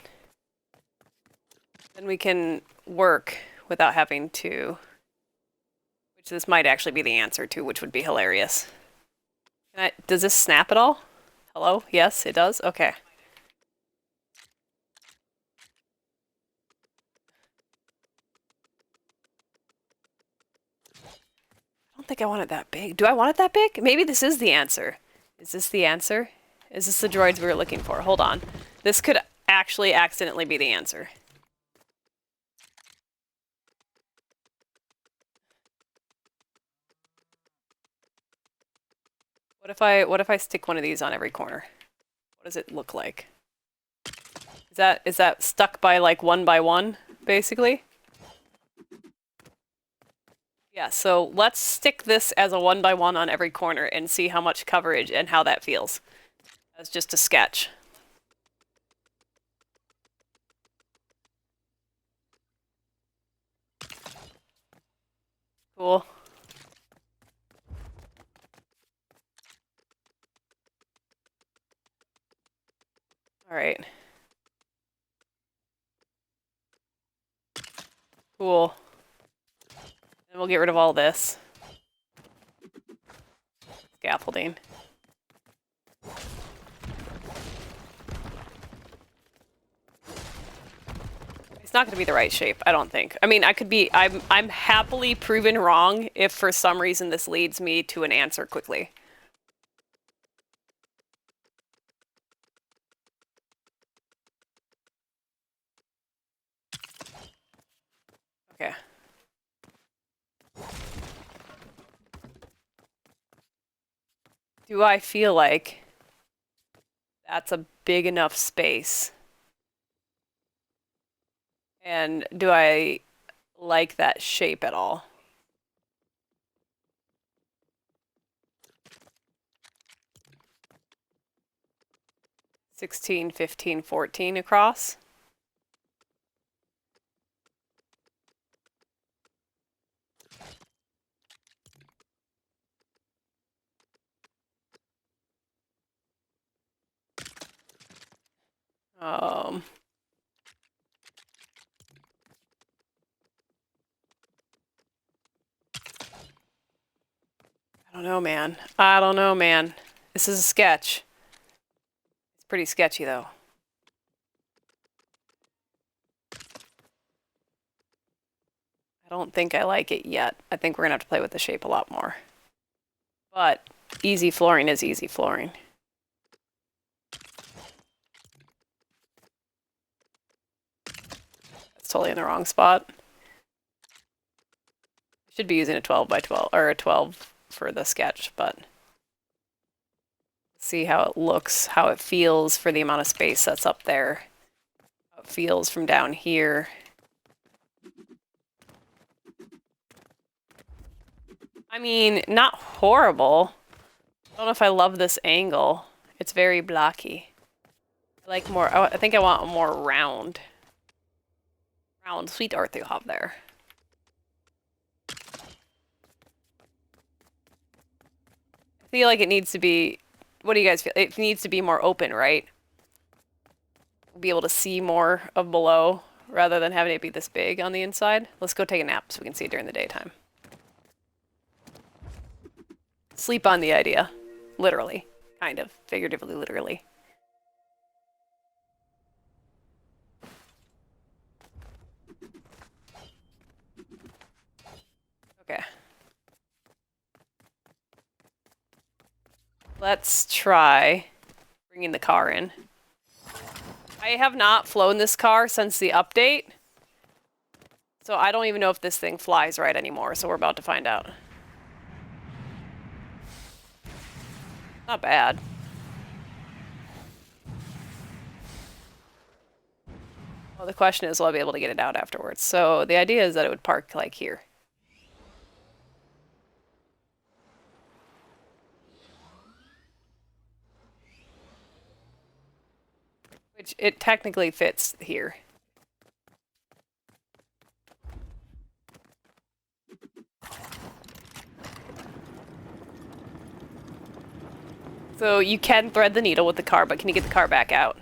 work without having to, which this might actually be the answer to, which would be hilarious. Does this snap at all? Hello? Yes, it does? Okay. I don't think I want it that big. Do I want it that big? Maybe this is the answer. Is this the answer? Is this the droids we were looking for? Hold on. This could actually accidentally be the answer. What if I stick one of these on every corner? What does it look like? Is that stuck by like 1 by 1, basically? Yeah, so let's stick this as a 1 by 1 on every corner and see how much coverage and how that feels. As just a sketch. Cool. All right. Cool. And we'll get rid of all this. Scaffolding. It's not going to be the right shape, I don't think. I mean, I'm happily proven wrong if for some reason this leads me to an answer quickly. Okay. Do I feel like that's a big enough space? And do I like that shape at all? $16, $15, $14 across? I don't know, man. I don't know, man. This is a sketch. It's pretty sketchy, though. I don't think I like it yet. I think we're gonna have to play with the shape a lot more. But easy flooring is easy flooring. That's totally in the wrong spot. I should be using a 12 by 12, or a 12 for the sketch, but see how it looks, how it feels for the amount of space that's up there. How it feels from down here. I mean, not horrible. I don't know if I love this angle. It's very blocky. I like more, I think I want a more round. Round, sweet earth you have there. I feel like it needs to be... What do you guys feel? It needs to be more open, right? Be able to see more of below rather than having it be this big on the inside. Let's go take a nap so we can see it during the daytime. Sleep on the idea. Literally. Kind of. Figuratively, literally. Okay. Let's try bringing the car in. I have not flown this car since the update. So I don't even know if this thing flies right anymore, so we're about to find out. Not bad. Well, the question is, will I be able to get it out afterwards? So the idea is that it would park like here. Which it technically fits here. So you can thread the needle with the car, but can you get the car back out?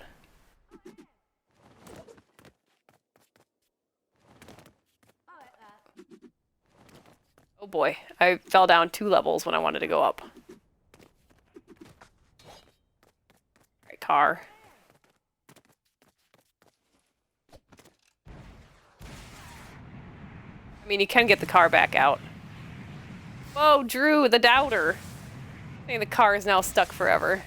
Oh boy, I fell down 2 levels when I wanted to go up. Alright, car. I mean, you can get the car back out. Whoa, Drew, the doubter. I think the car is now stuck forever.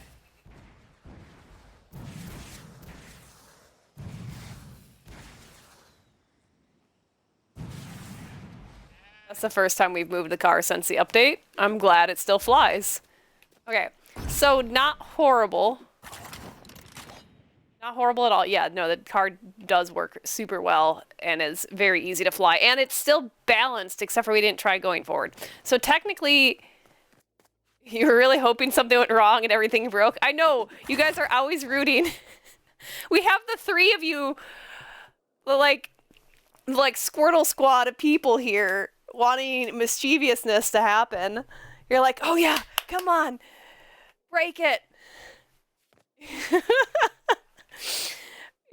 That's the first time we've moved the car since the update. I'm glad it still flies. Okay, so not horrible. Not horrible at all. Yeah, no, the car does work super well and is very easy to fly. And it's still balanced, except for we didn't try going forward. So technically, you were really hoping something went wrong and everything broke. I know, you guys are always rooting. We have the 3 of you, like Squirtle squad of people here wanting mischievousness to happen. You're like, oh yeah, come on, break it.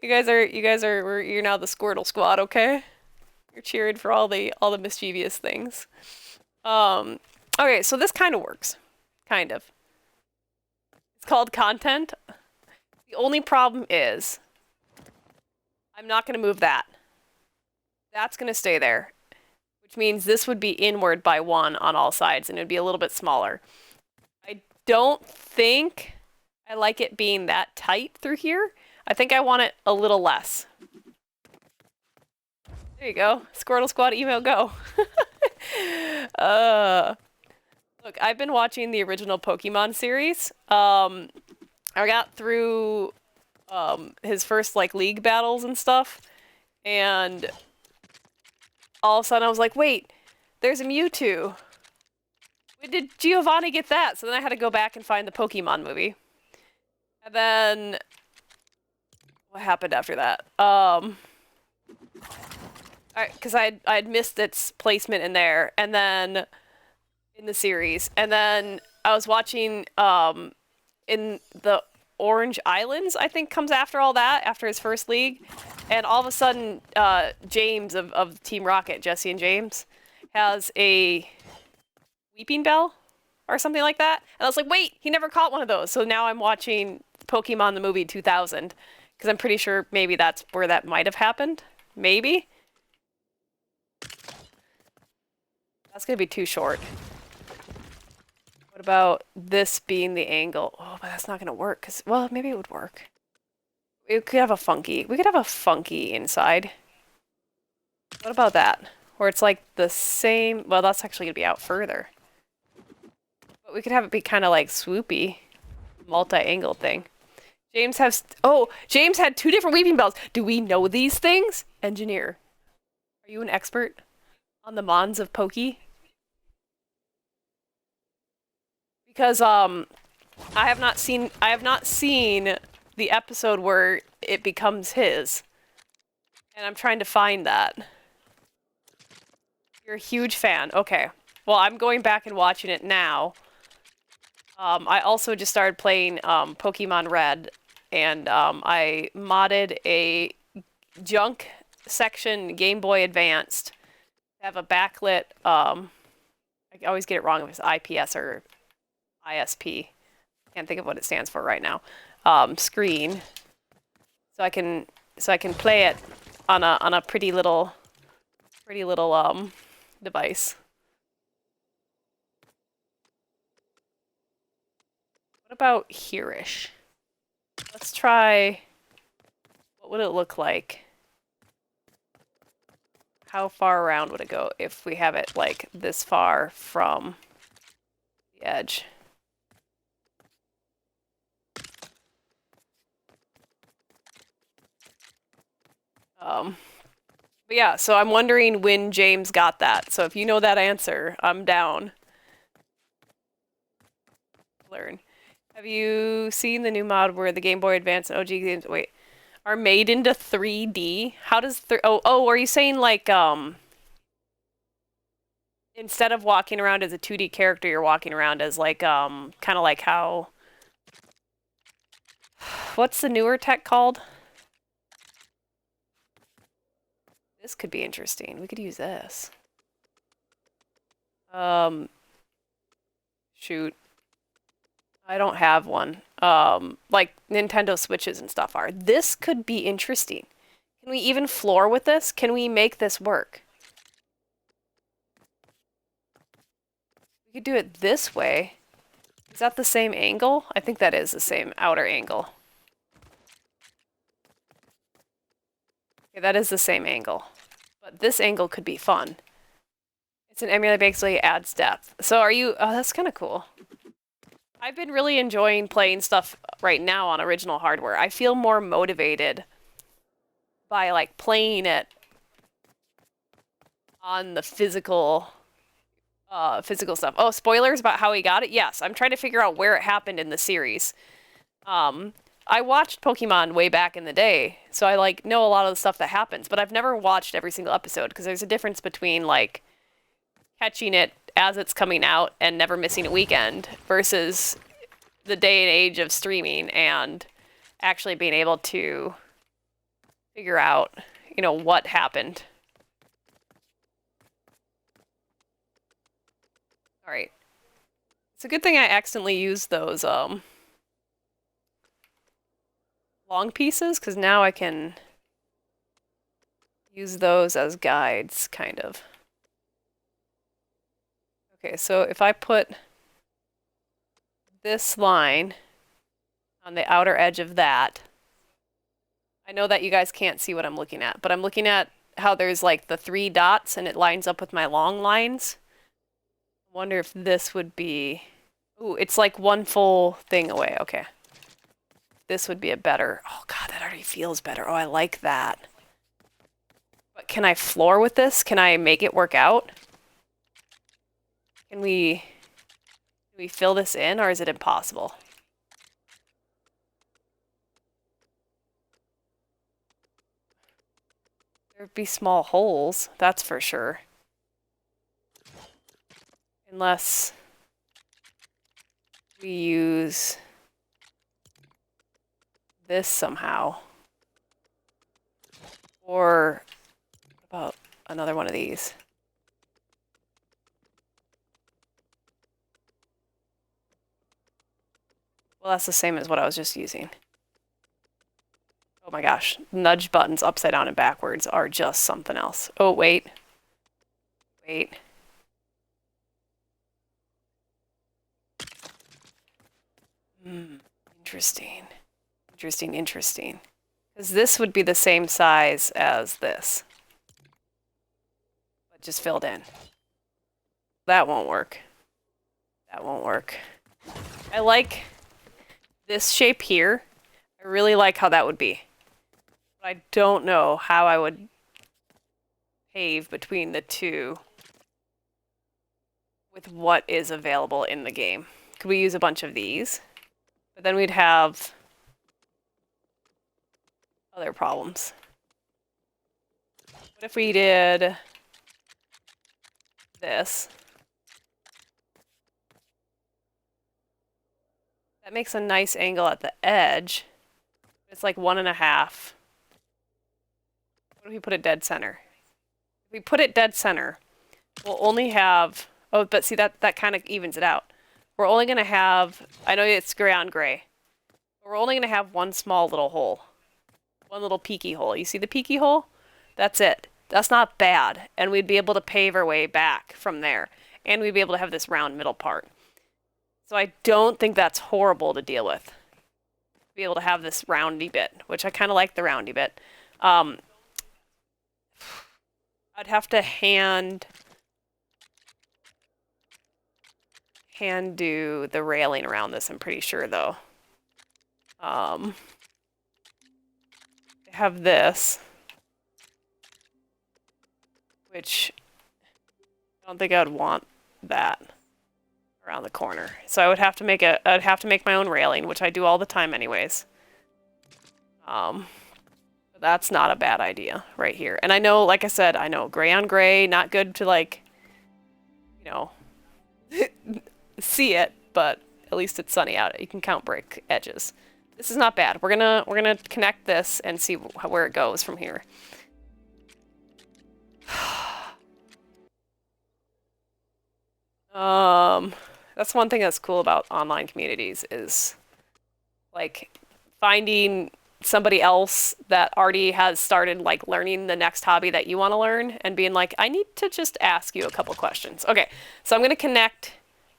You're now the Squirtle squad, okay? You're cheering for all the mischievous things. Okay, so this kind of works. Kind of. It's called content. The only problem is I'm not going to move that. That's going to stay there, which means this would be inward by 1 on all sides, and it would be a little bit smaller. I don't think I like it being that tight through here. I think I want it a little less. There you go. Squirtle Squad email go. Look, I've been watching the original Pokemon series. I got through his first like league battles and stuff, and all of a sudden I was like, wait, there's a Mewtwo. When did Giovanni get that? So then I had to go back and find the Pokemon movie. And then what happened after that? Because I'd missed its placement in there, and then in the series, and then I was watching in the Orange Islands, I think comes after all that, after his first league, and all of a sudden James of Team Rocket, Jesse and James, has a Weeping Bell or something like that, and I was like, wait, he never caught one of those. So now I'm watching Pokemon the movie 2000, because I'm pretty sure maybe that's where that might have happened. Maybe. That's gonna be too short. What about this being the angle? Oh, but that's not gonna work, because, well, maybe it would work. We could have a funky inside. What about that? Where it's like the same, well, that's actually gonna be out further. But we could have it be kind of like swoopy, multi-angle thing. James has, oh, James had 2 different weeping bells. Do we know these things? Engineer, are you an expert on the Mons of Pokey? Because I have not seen the episode where it becomes his, and I'm trying to find that. You're a huge fan. Okay. Well, I'm going back and watching it now. I also just started playing Pokemon Red, and I modded a junk section Game Boy Advanced. Have a backlit, I always get it wrong if it's IPS or ISP. Can't think of what it stands for right now. Screen, so I can play it on a pretty little device. What about here-ish? Let's try. What would it look like? How far around would it go if we have it like this far from the edge? But yeah, so I'm wondering when James got that. So if you know that answer, I'm down. Learn. Have you seen the new mod where the Game Boy Advance and OG games are made into 3D? How does are you saying like instead of walking around as a 2D character, you're walking around as like kind of like how what's the newer tech called? This could be interesting. We could use this. Shoot. I don't have one. Like Nintendo Switches and stuff are. This could be interesting. Can we even floor with this? Can we make this work? We could do it this way. Is that the same angle? I think that is the same outer angle. Okay, that is the same angle. But this angle could be fun. It's an emulator that basically adds depth. So are you... Oh, that's kind of cool. I've been really enjoying playing stuff right now on original hardware. I feel more motivated by like playing it on the physical stuff. Oh, spoilers about how he got it? Yes, I'm trying to figure out where it happened in the series. I watched Pokemon way back in the day, so I like know a lot of the stuff that happens, but I've never watched every single episode because there's a difference between like catching it as it's coming out and never missing a weekend versus the day and age of streaming and actually being able to figure out, you know, what happened. All right. It's a good thing I accidentally used those long pieces, because now I can use those as guides, kind of. Okay, so if I put this line on the outer edge of that, I know that you guys can't see what I'm looking at, but I'm looking at how there's like the 3 dots and it lines up with my long lines. I wonder if this would be... Ooh, it's like one full thing away. Okay. This would be a better... Oh god, that already feels better. Oh, I like that. But can I floor with this? Can I make it work out? Can we fill this in, or is it impossible? There'd be small holes, that's for sure. Unless we use this somehow. Or what about another one of these? Well, that's the same as what I was just using. Oh my gosh, nudge buttons upside down and backwards are just something else. Oh, wait. Wait. Interesting. Interesting, interesting. Because this would be the same size as this. But just filled in. That won't work. That won't work. I like this shape here. I really like how that would be. But I don't know how I would pave between the two with what is available in the game. Could we use a bunch of these? But then we'd have other problems. What if we did this? That makes a nice angle at the edge. It's like 1.5. What if we put it dead center? If we put it dead center, we'll only have... Oh, but see, that kind of evens it out. We're only going to have... I know it's gray on gray. But we're only going to have one small little hole. One little peaky hole. You see the peaky hole? That's it. That's not bad. And we'd be able to pave our way back from there. And we'd be able to have this round middle part. So I don't think that's horrible to deal with. Be able to have this roundy bit, which I kind of like the roundy bit. I'd have to hand do the railing around this, I'm pretty sure, though. Have this, which I don't think I'd want that around the corner. So I would have to make I'd have to make my own railing, which I do all the time anyways. That's not a bad idea right here. And I know, like I said, I know gray on gray, not good to, like, you know, see it, but at least it's sunny out. You can count brick edges. This is not bad. We're gonna connect this and see where it goes from here. That's one thing that's cool about online communities is, like, finding somebody else that already has started, like, learning the next hobby that you want to learn and being like, I need to just ask you a couple questions. Okay, so I'm going to connect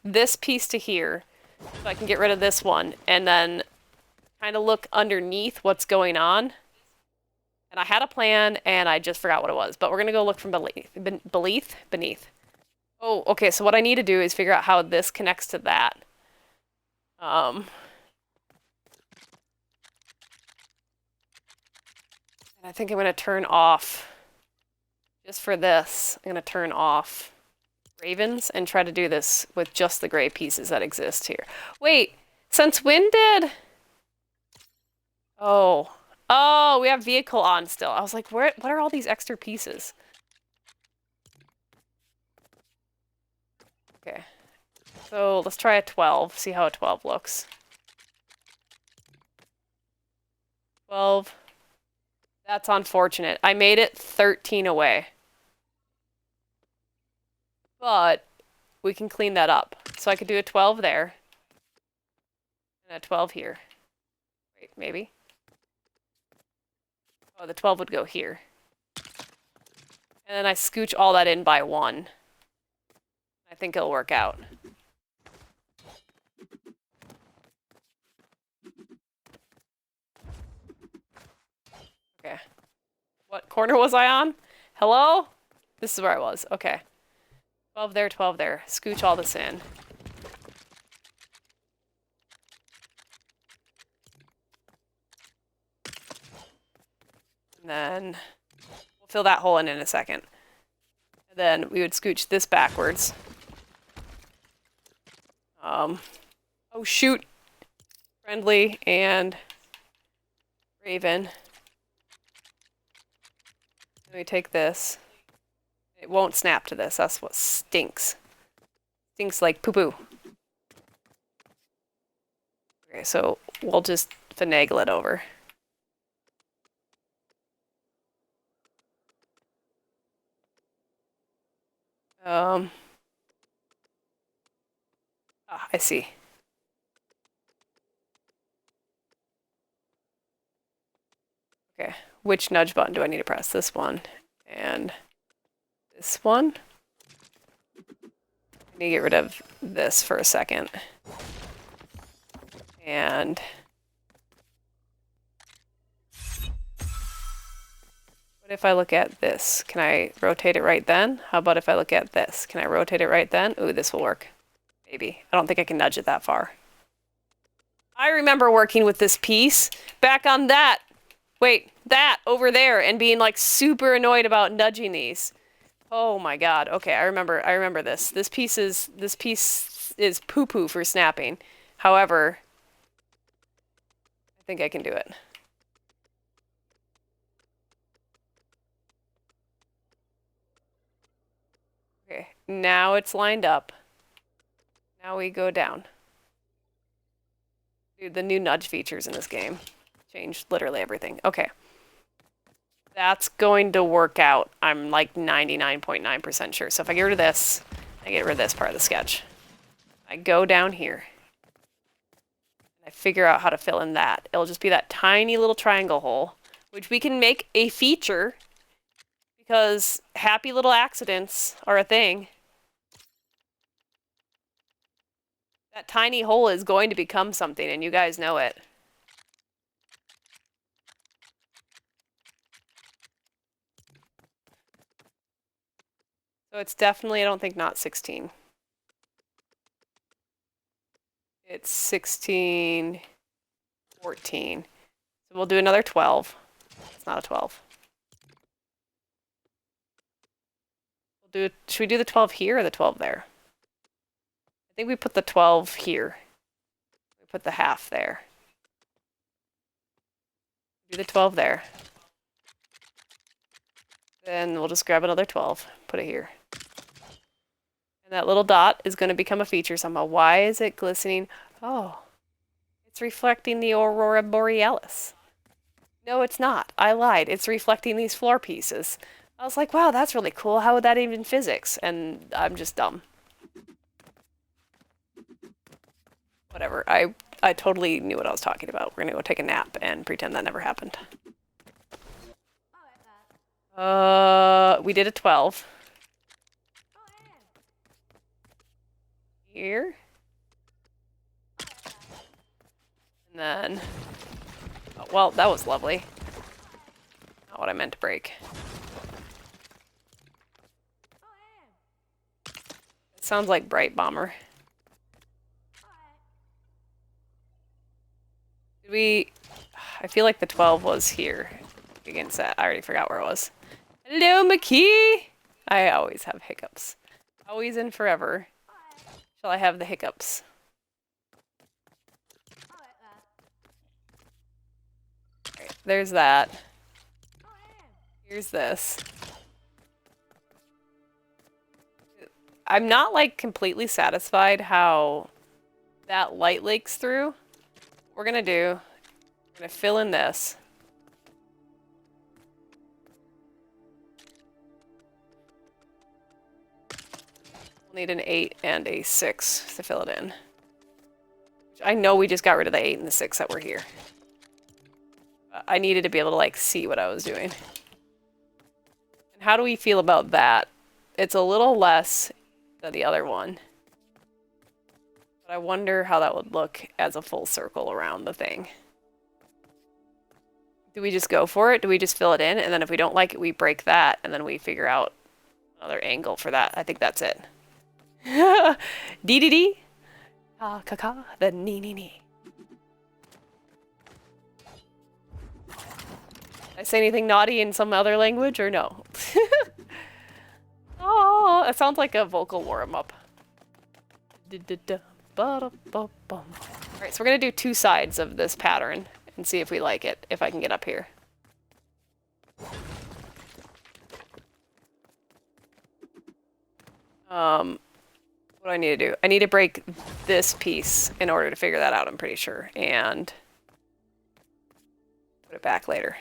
this piece to here so I can get rid of this one and then kind of look underneath what's going on. And I had a plan and I just forgot what it was, but we're going to go look from beneath. Oh, okay, so what I need to do is figure out how this connects to that. And I think I'm going to turn off, just for this, I'm going to turn off ravens and try to do this with just the gray pieces that exist here. Wait, since when did... Oh, we have vehicle on still. I was like, what are all these extra pieces? Okay, so let's try a 12, see how a 12 looks. 12. That's unfortunate. I made it 13 away. But we can clean that up. So I could do a 12 there. And a 12 here. Wait, maybe? Oh, the 12 would go here. And then I scooch all that in by 1. I think it'll work out. Okay. What corner was I on? Hello? This is where I was. Okay. 12 there, 12 there. Scooch all this in. And then we'll fill that hole in a second. And then we would scooch this backwards. Oh shoot. Friendly and Raven. Then we take this. It won't snap to this. That's what stinks. Stinks like poo-poo. Okay, so we'll just finagle it over. I see. Okay, which nudge button do I need to press? This one and this one. I need to get rid of this for a second. And what if I look at this? Can I rotate it right then? How about if I look at this? Can I rotate it right then? Ooh, this will work. Maybe. I don't think I can nudge it that far. I remember working with this piece back on that. Wait, that over there and being like super annoyed about nudging these. Oh my god. Okay, I remember this. This piece is poo-poo for snapping. However, I think I can do it. Okay, now it's lined up. Now we go down. Dude, the new nudge features in this game changed literally everything. Okay. That's going to work out. I'm like 99.9% sure. So if I get rid of this, I get rid of this part of the sketch. I go down here. I figure out how to fill in that. It'll just be that tiny little triangle hole, which we can make a feature because happy little accidents are a thing. That tiny hole is going to become something, and you guys know it. So it's definitely, I don't think, not 16. It's 16, 14. So we'll do another 12. It's not a 12. We'll do, should we do the 12 here or the 12 there? I think we put the 12 here. We put the half there. Do the 12 there. Then we'll just grab another 12, put it here. And that little dot is going to become a feature somehow. Why is it glistening? Oh, it's reflecting the aurora borealis. No, it's not. I lied. It's reflecting these floor pieces. I was like, wow, that's really cool. How would that even physics? And I'm just dumb. Whatever. I totally knew what I was talking about. We're gonna go take a nap and pretend that never happened. We did a 12. Here. And then, oh, well, that was lovely. Not what I meant to break. It sounds like Bright Bomber. Did we, I feel like the 12 was here against that. I already forgot where it was. Hello, McKee! I always have hiccups. Always and forever shall I have the hiccups. Right, there's that. Here's this. I'm not like completely satisfied how that light leaks through. What we're gonna do, we're gonna fill in this. We'll need an 8 and a 6 to fill it in. I know we just got rid of the 8 and the 6 that were here. I needed to be able to like see what I was doing. And how do we feel about that? It's a little less than the other one. But I wonder how that would look as a full circle around the thing. Do we just go for it? Do we just fill it in? And then if we don't like it, we break that. And then we figure out another angle for that. I think that's it. Dee-dee-dee. Ah-ka-ka. The nee-nee-nee. Did I say anything naughty in some other language or no? Oh, it sounds like a vocal warm-up. Alright, so we're gonna do 2 sides of this pattern and see if we like it, if I can get up here. What do I need to do? I need to break this piece in order to figure that out, I'm pretty sure, and put it back later.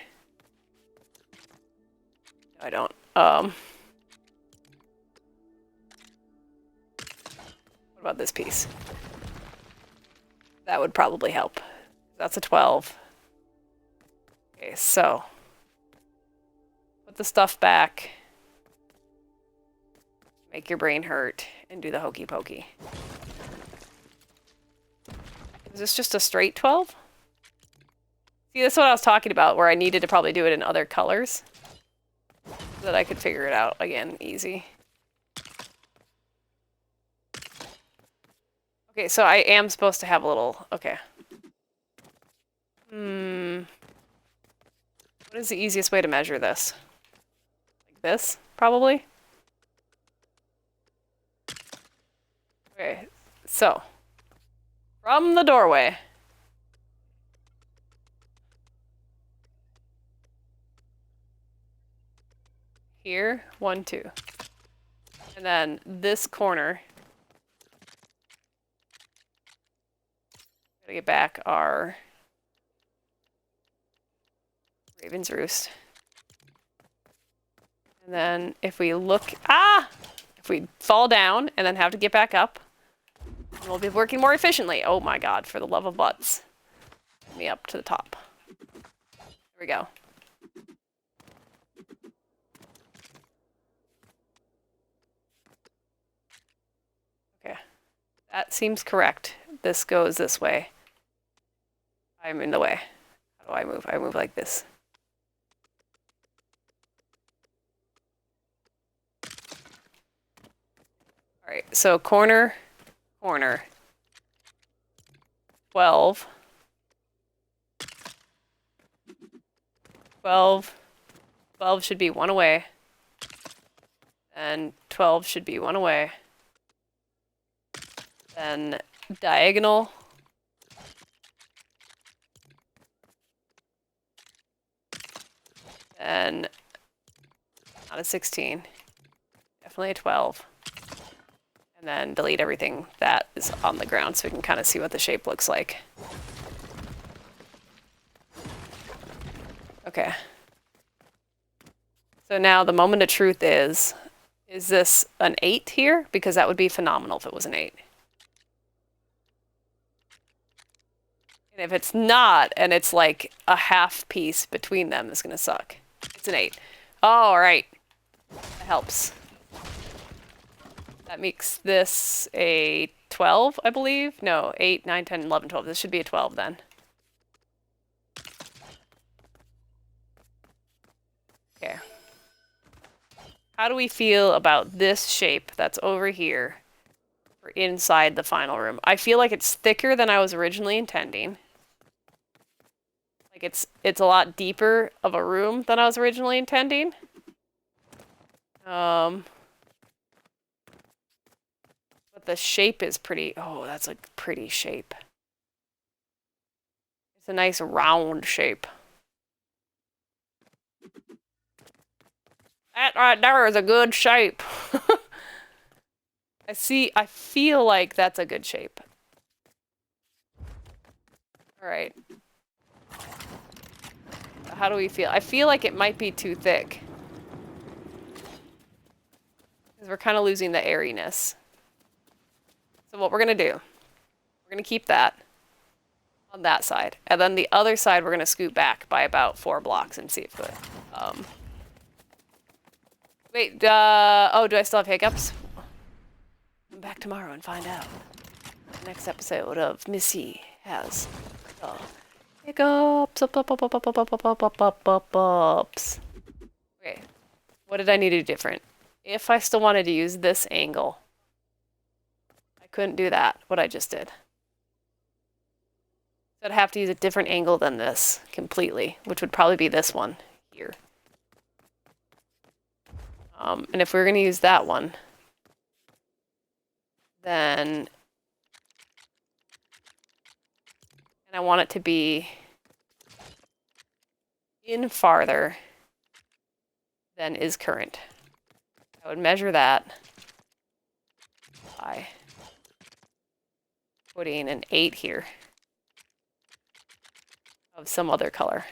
No, I don't. What about this piece? That would probably help. That's a 12. Okay, so put the stuff back. Make your brain hurt and do the hokey pokey. Is this just a straight 12? See, that's what I was talking about, where I needed to probably do it in other colors so that I could figure it out again easy. Okay, so I am supposed to have a little, okay. What is the easiest way to measure this? Like this, probably? Okay, so from the doorway. Here, 1, 2. And then this corner. Gotta get back our Raven's Roost. And then if we look, if we fall down and then have to get back up, we'll be working more efficiently. Oh my god, for the love of butts. Get me up to the top. There we go. Okay. That seems correct. This goes this way. I'm in the way. How do I move? I move like this. All right, so corner, corner. 12. 12. 12 should be one away. And 12 should be one away. Then diagonal. And not a 16. Definitely a 12. And then delete everything that is on the ground so we can kind of see what the shape looks like. Okay. So now the moment of truth is this an 8 here? Because that would be phenomenal if it was an 8. And if it's not, and it's like a half piece between them, it's gonna suck. It's an 8. Oh, all right. That helps. That makes this a 12, I believe. No, 8, 9, 10, 11, 12. This should be a 12 then. Okay. How do we feel about this shape that's over here for inside the final room? I feel like it's thicker than I was originally intending. Like it's a lot deeper of a room than I was originally intending. But the shape is pretty, oh, that's a pretty shape. It's a nice round shape. That right there is a good shape. I feel like that's a good shape. All right. How do we feel? I feel like it might be too thick. Because we're kind of losing the airiness. So what we're going to do, we're going to keep that on that side. And then the other side, we're going to scoot back by about 4 blocks and see if it... Wait, oh, do I still have hiccups? Come back tomorrow and find out. The next episode of Missy has hiccups. Okay, what did I need to do different? If I still wanted to use this angle, I couldn't do that, what I just did. So I'd have to use a different angle than this completely, which would probably be this one here. And if we were going to use that one, then, and I want it to be in farther than is current. I would measure that by putting an 8 here of some other color,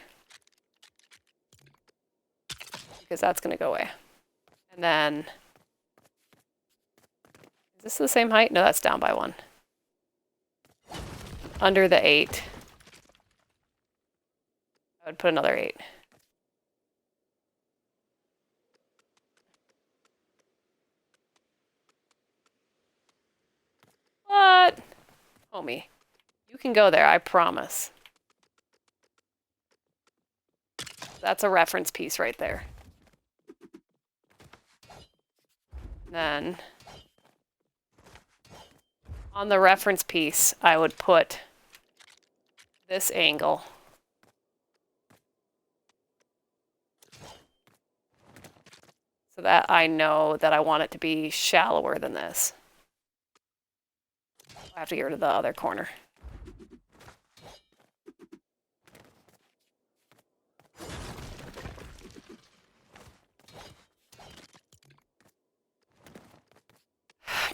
because that's going to go away. And then, is this the same height? No, that's down by 1. Under the 8, I would put another 8. What? Homie, you can go there, I promise. That's a reference piece right there. Then, on the reference piece, I would put this angle. So that I know that I want it to be shallower than this. I have to get rid of the other corner.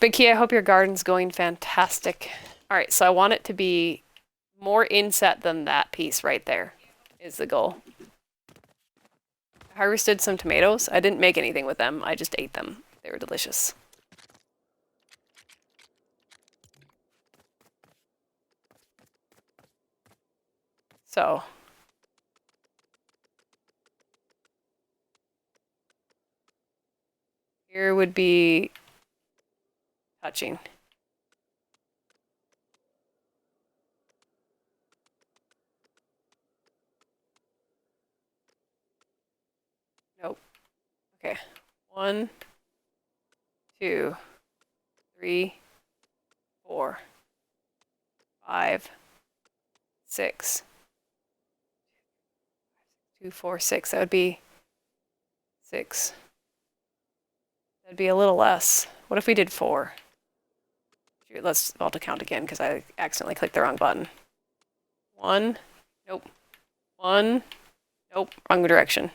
Big Key, I hope your garden's going fantastic. All right, so I want it to be more inset than that piece right there is the goal. I harvested some tomatoes. I didn't make anything with them. I just ate them. They were delicious. So here would be touching. Nope. Okay. 1, 2, 3, 4, 5, 6. 2, 4, 6. That would be 6. That'd be a little less. What if we did 4? Let's auto count again because I accidentally clicked the wrong button. 1. Nope. 1. Nope. Wrong direction.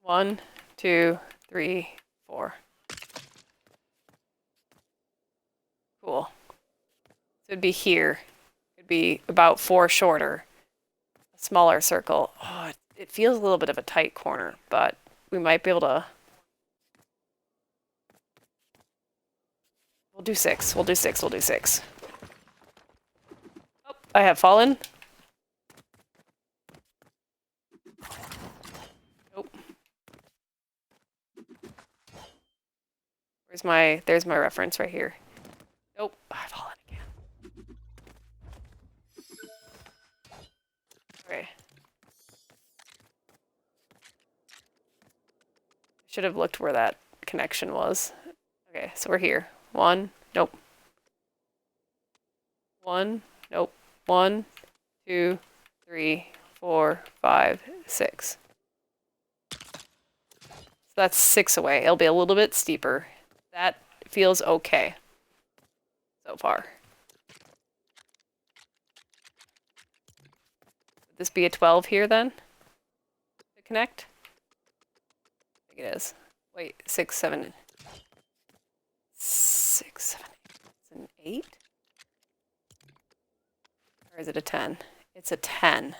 1, 2, 3, 4. Cool. So it'd be here. It'd be about 4 shorter. A smaller circle. Oh, it feels a little bit of a tight corner, but we might be able to... We'll do 6. We'll do 6. We'll do 6. Oh, I have fallen. Nope. There's my reference right here. Nope, I've fallen again. Okay. Should have looked where that connection was. Okay, so we're here. 1, nope. 1, nope. 1, 2, 3, 4, 5, 6. So that's 6 away. It'll be a little bit steeper. That feels okay so far. Would this be a 12 here then? To connect? I think it is. Wait, 6, 7. 6, 7, 8. It's an 8? Or is it a 10? It's a 10.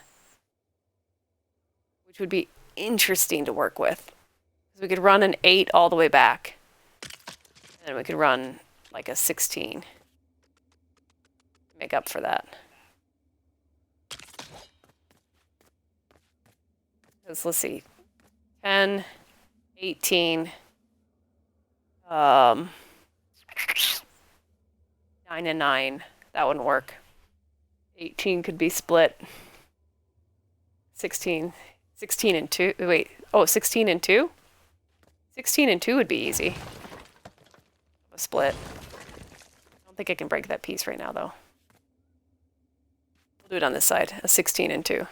Which would be interesting to work with. Because we could run an 8 all the way back. And then we could run like a 16. Make up for that. Because let's see. 10, 18, 9 and 9. That wouldn't work. 18 could be split. 16 and 2. Wait. Oh, 16 and 2? 16 and 2 would be easy. A split. I don't think I can break that piece right now, though. We'll do it on this side. A 16 and 2.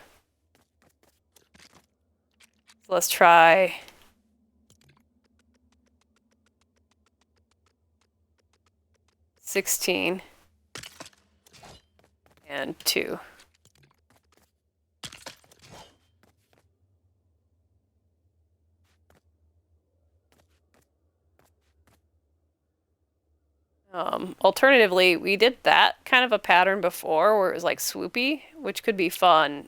So let's try... 16 and 2. Alternatively, we did that kind of a pattern before where it was like swoopy, which could be fun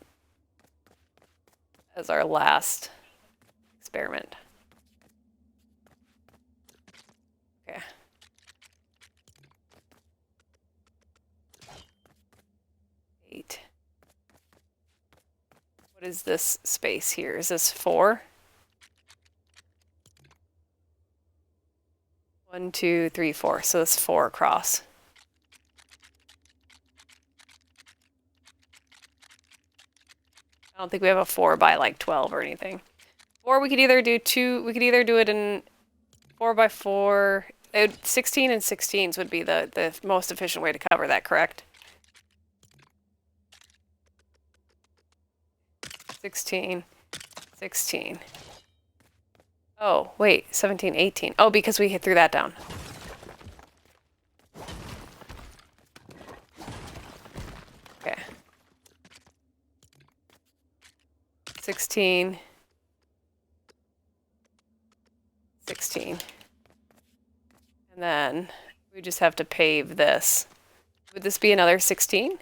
as our last experiment. Okay. What is this space here? Is this 4? 1, 2, 3, 4. So it's 4 across. I don't think we have a 4 by like 12 or anything. Or we could either do 2. We could either do it in 4 by 4. 16 and 16s would be the most efficient way to cover that, correct? 16, 16. Oh, wait, 17, 18. Oh, because we threw that down. Okay. 16, 16. And then we just have to pave this. Would this be another 16?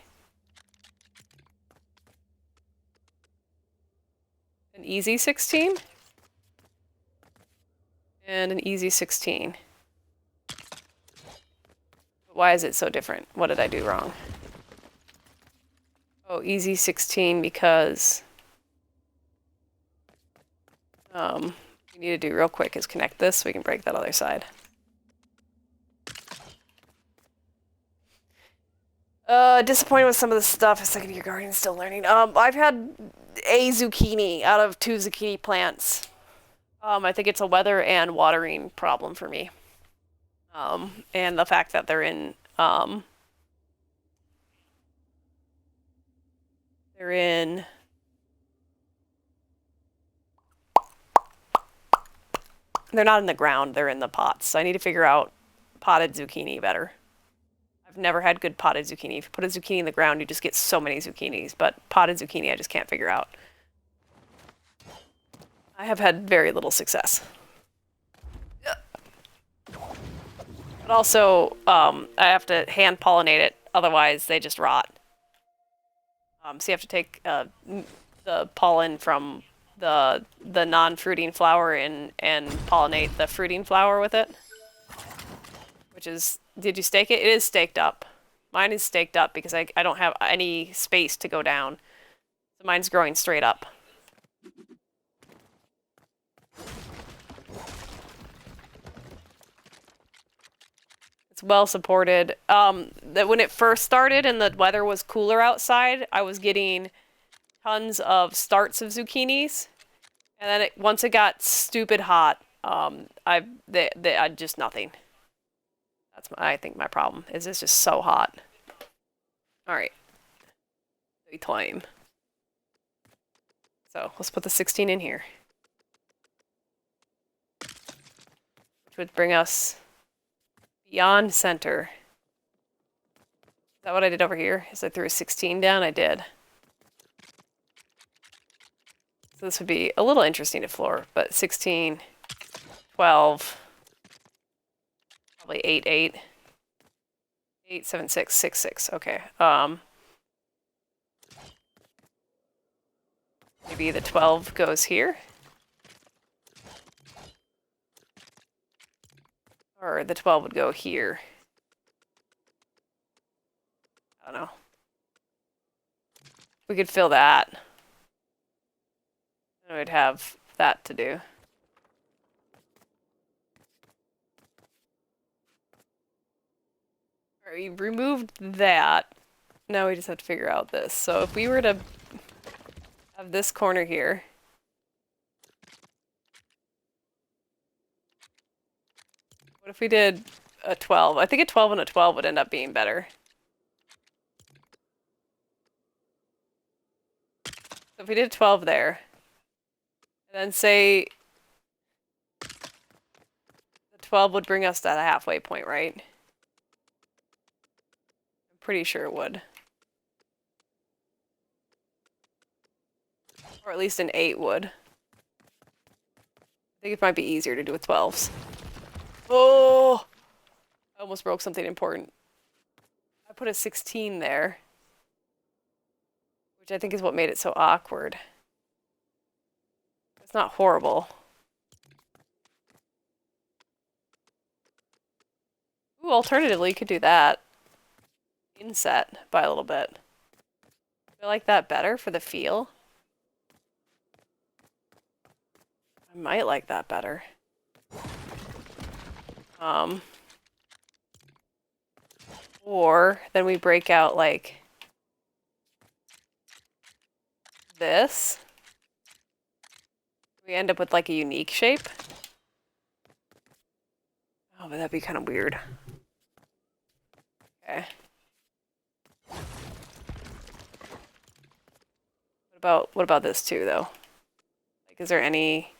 An easy 16? And an easy 16. Why is it so different? What did I do wrong? Oh, easy 16 because... we need to do real quick is connect this so we can break that other side. Disappointed with some of the stuff. It's like your garden's still learning. I've had a zucchini out of 2 zucchini plants. I think it's a weather and watering problem for me. And the fact that they're in, they're not in the ground, they're in the pots. So I need to figure out potted zucchini better. I've never had good potted zucchini. If you put a zucchini in the ground, you just get so many zucchinis, but potted zucchini I just can't figure out. I have had very little success. But also, I have to hand pollinate it, otherwise they just rot. So you have to take the pollen from the non-fruiting flower and pollinate the fruiting flower with it. Which is, did you stake it? It is staked up. Mine is staked up because I don't have any space to go down. So mine's growing straight up. It's well supported. That when it first started and the weather was cooler outside, I was getting tons of starts of zucchinis. And then once it got stupid hot, I just nothing. That's I think my problem is it's just so hot. All right, time. So let's put the 16 in here, which would bring us beyond center. Is that what I did over here? Is I threw a 16 down? I did. So this would be a little interesting to floor, but 16, 12. Probably 8, 8. 8, 7, 6, 6, 6. Okay. Maybe the 12 goes here. Or the 12 would go here. I don't know. We could fill that. And we'd have that to do. We removed that. Now we just have to figure out this. So if we were to have this corner here. What if we did a 12? I think a 12 and a 12 would end up being better. So if we did 12 there, and then say the 12 would bring us to the halfway point, right? Pretty sure it would. Or at least an 8 would. I think it might be easier to do with 12s. Oh! I almost broke something important. I put a 16 there. Which I think is what made it so awkward. It's not horrible. Ooh, alternatively, you could do that. Inset by a little bit. I like that better for the feel. I might like that better. Or then we break out like this. We end up with like a unique shape. Oh, but that'd be kind of weird. Okay. What about this too, though? Like, is there any?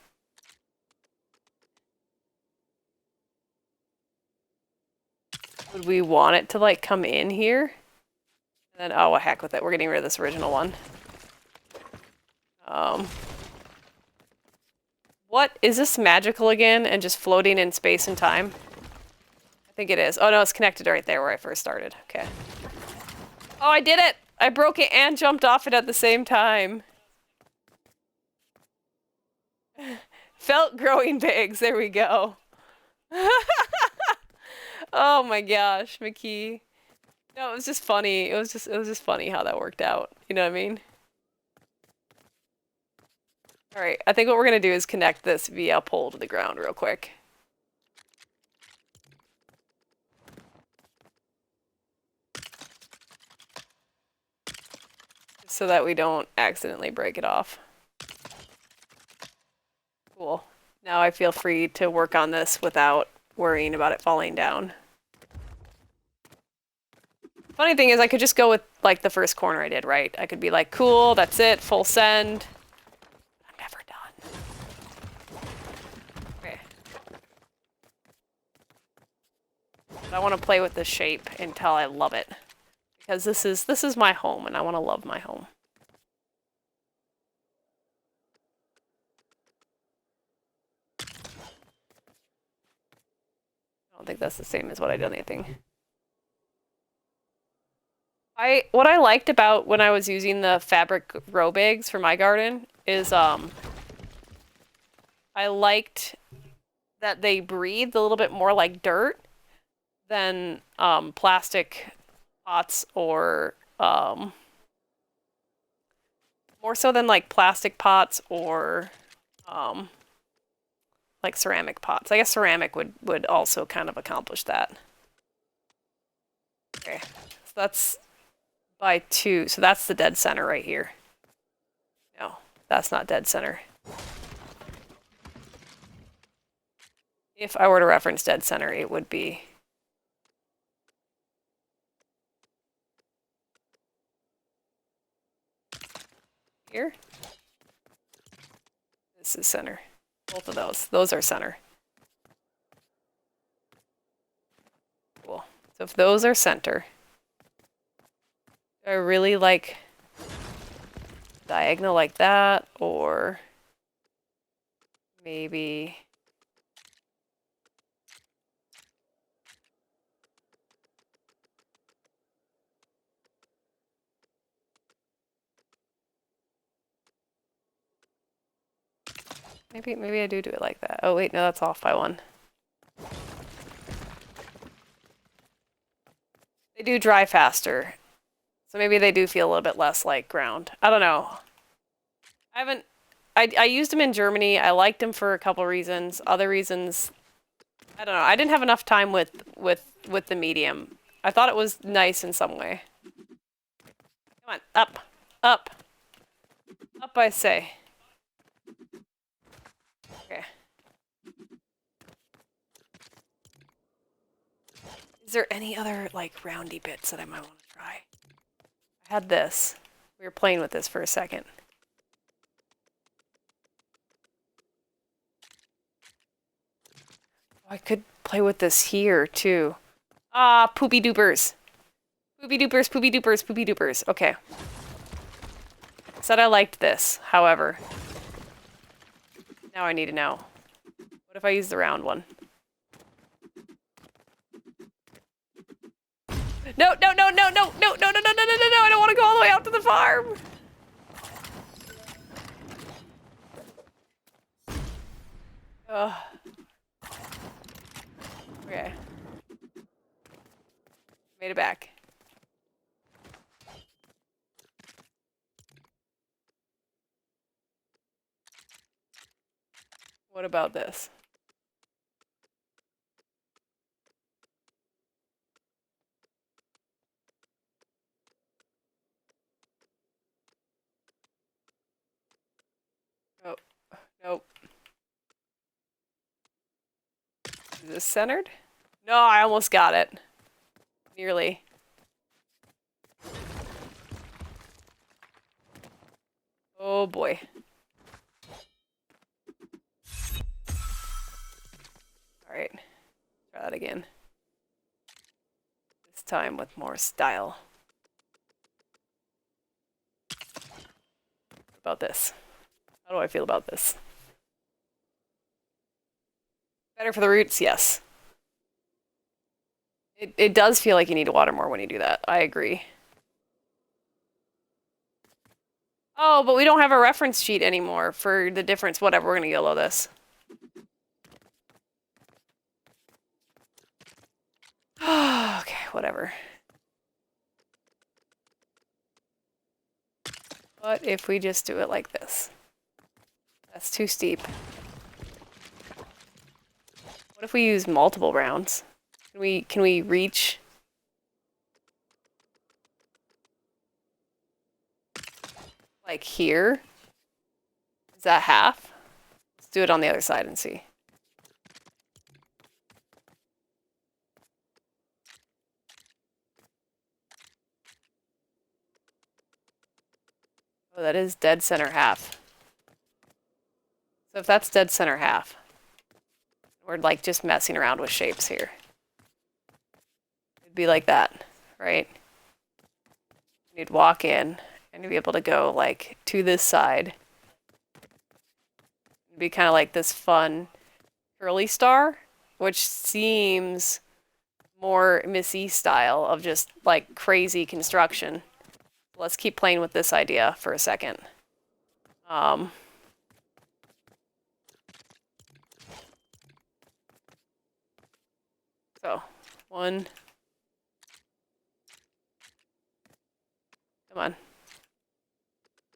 Would we want it to like come in here? And then, oh, well, heck with it. We're getting rid of this original one. What is this magical again and just floating in space and time? I think it is. Oh no, it's connected right there where I first started. Okay. Oh, I did it! I broke it and jumped off it at the same time. Felt growing pigs. There we go. Oh my gosh, McKee. No, it was just funny. It was just funny how that worked out. You know what I mean? All right, I think what we're gonna do is connect this via pole to the ground real quick. So that we don't accidentally break it off. Cool. Now I feel free to work on this without worrying about it falling down. Funny thing is I could just go with like the first corner I did, right? I could be like, cool, that's it, full send. I'm never done. Okay. But I want to play with the shape until I love it. Because this is my home and I want to love my home. I don't think that's the same as what I did on anything. What I liked about when I was using the fabric grow bags for my garden is I liked that they breathed a little bit more like dirt than plastic pots or more so than like plastic pots or like ceramic pots. I guess ceramic would also kind of accomplish that. Okay, so that's by 2. So that's the dead center right here. No, that's not dead center. If I were to reference dead center, it would be here. This is center. Both of those. Those are center. Cool. So if those are center, I really like diagonal like that, or maybe maybe I do it like that. Oh wait, no, that's off by 1. They do dry faster. So maybe they do feel a little bit less like ground. I don't know. I used them in Germany. I liked them for a couple reasons. Other reasons, I don't know. I didn't have enough time with the medium. I thought it was nice in some way. Come on, up, up, up, I say. Okay. Is there any other like roundy bits that I might want to try? I had this. We were playing with this for a second. I could play with this here too. Ah, poopy doopers. Poopy doopers, poopy doopers, poopy doopers. Okay. Said I liked this, however. Now I need to know. What if I use the round one? No, no, no, no, no, no, no, no, no, no, no, no, no, I don't want to go all the way out to the farm. Ugh. Okay. Made it back. What about this? Oh, nope. Is this centered? No, I almost got it. Nearly. Oh boy. Alright. Try that again. This time with more style. What about this? How do I feel about this? Better for the roots? Yes. It does feel like you need to water more when you do that. I agree. Oh, but we don't have a reference sheet anymore for the difference. Whatever, we're gonna YOLO this. Okay, whatever. What if we just do it like this? That's too steep. What if we use multiple rounds? Can we reach? Like here? Is that half? Let's do it on the other side and see. Oh, that is dead center half. So if that's dead center half, we're like just messing around with shapes here. It'd be like that, right? You'd walk in and you'd be able to go like to this side. It'd be kind of like this fun curly star, which seems more Missy style of just like crazy construction. Let's keep playing with this idea for a second. So, one. Come on.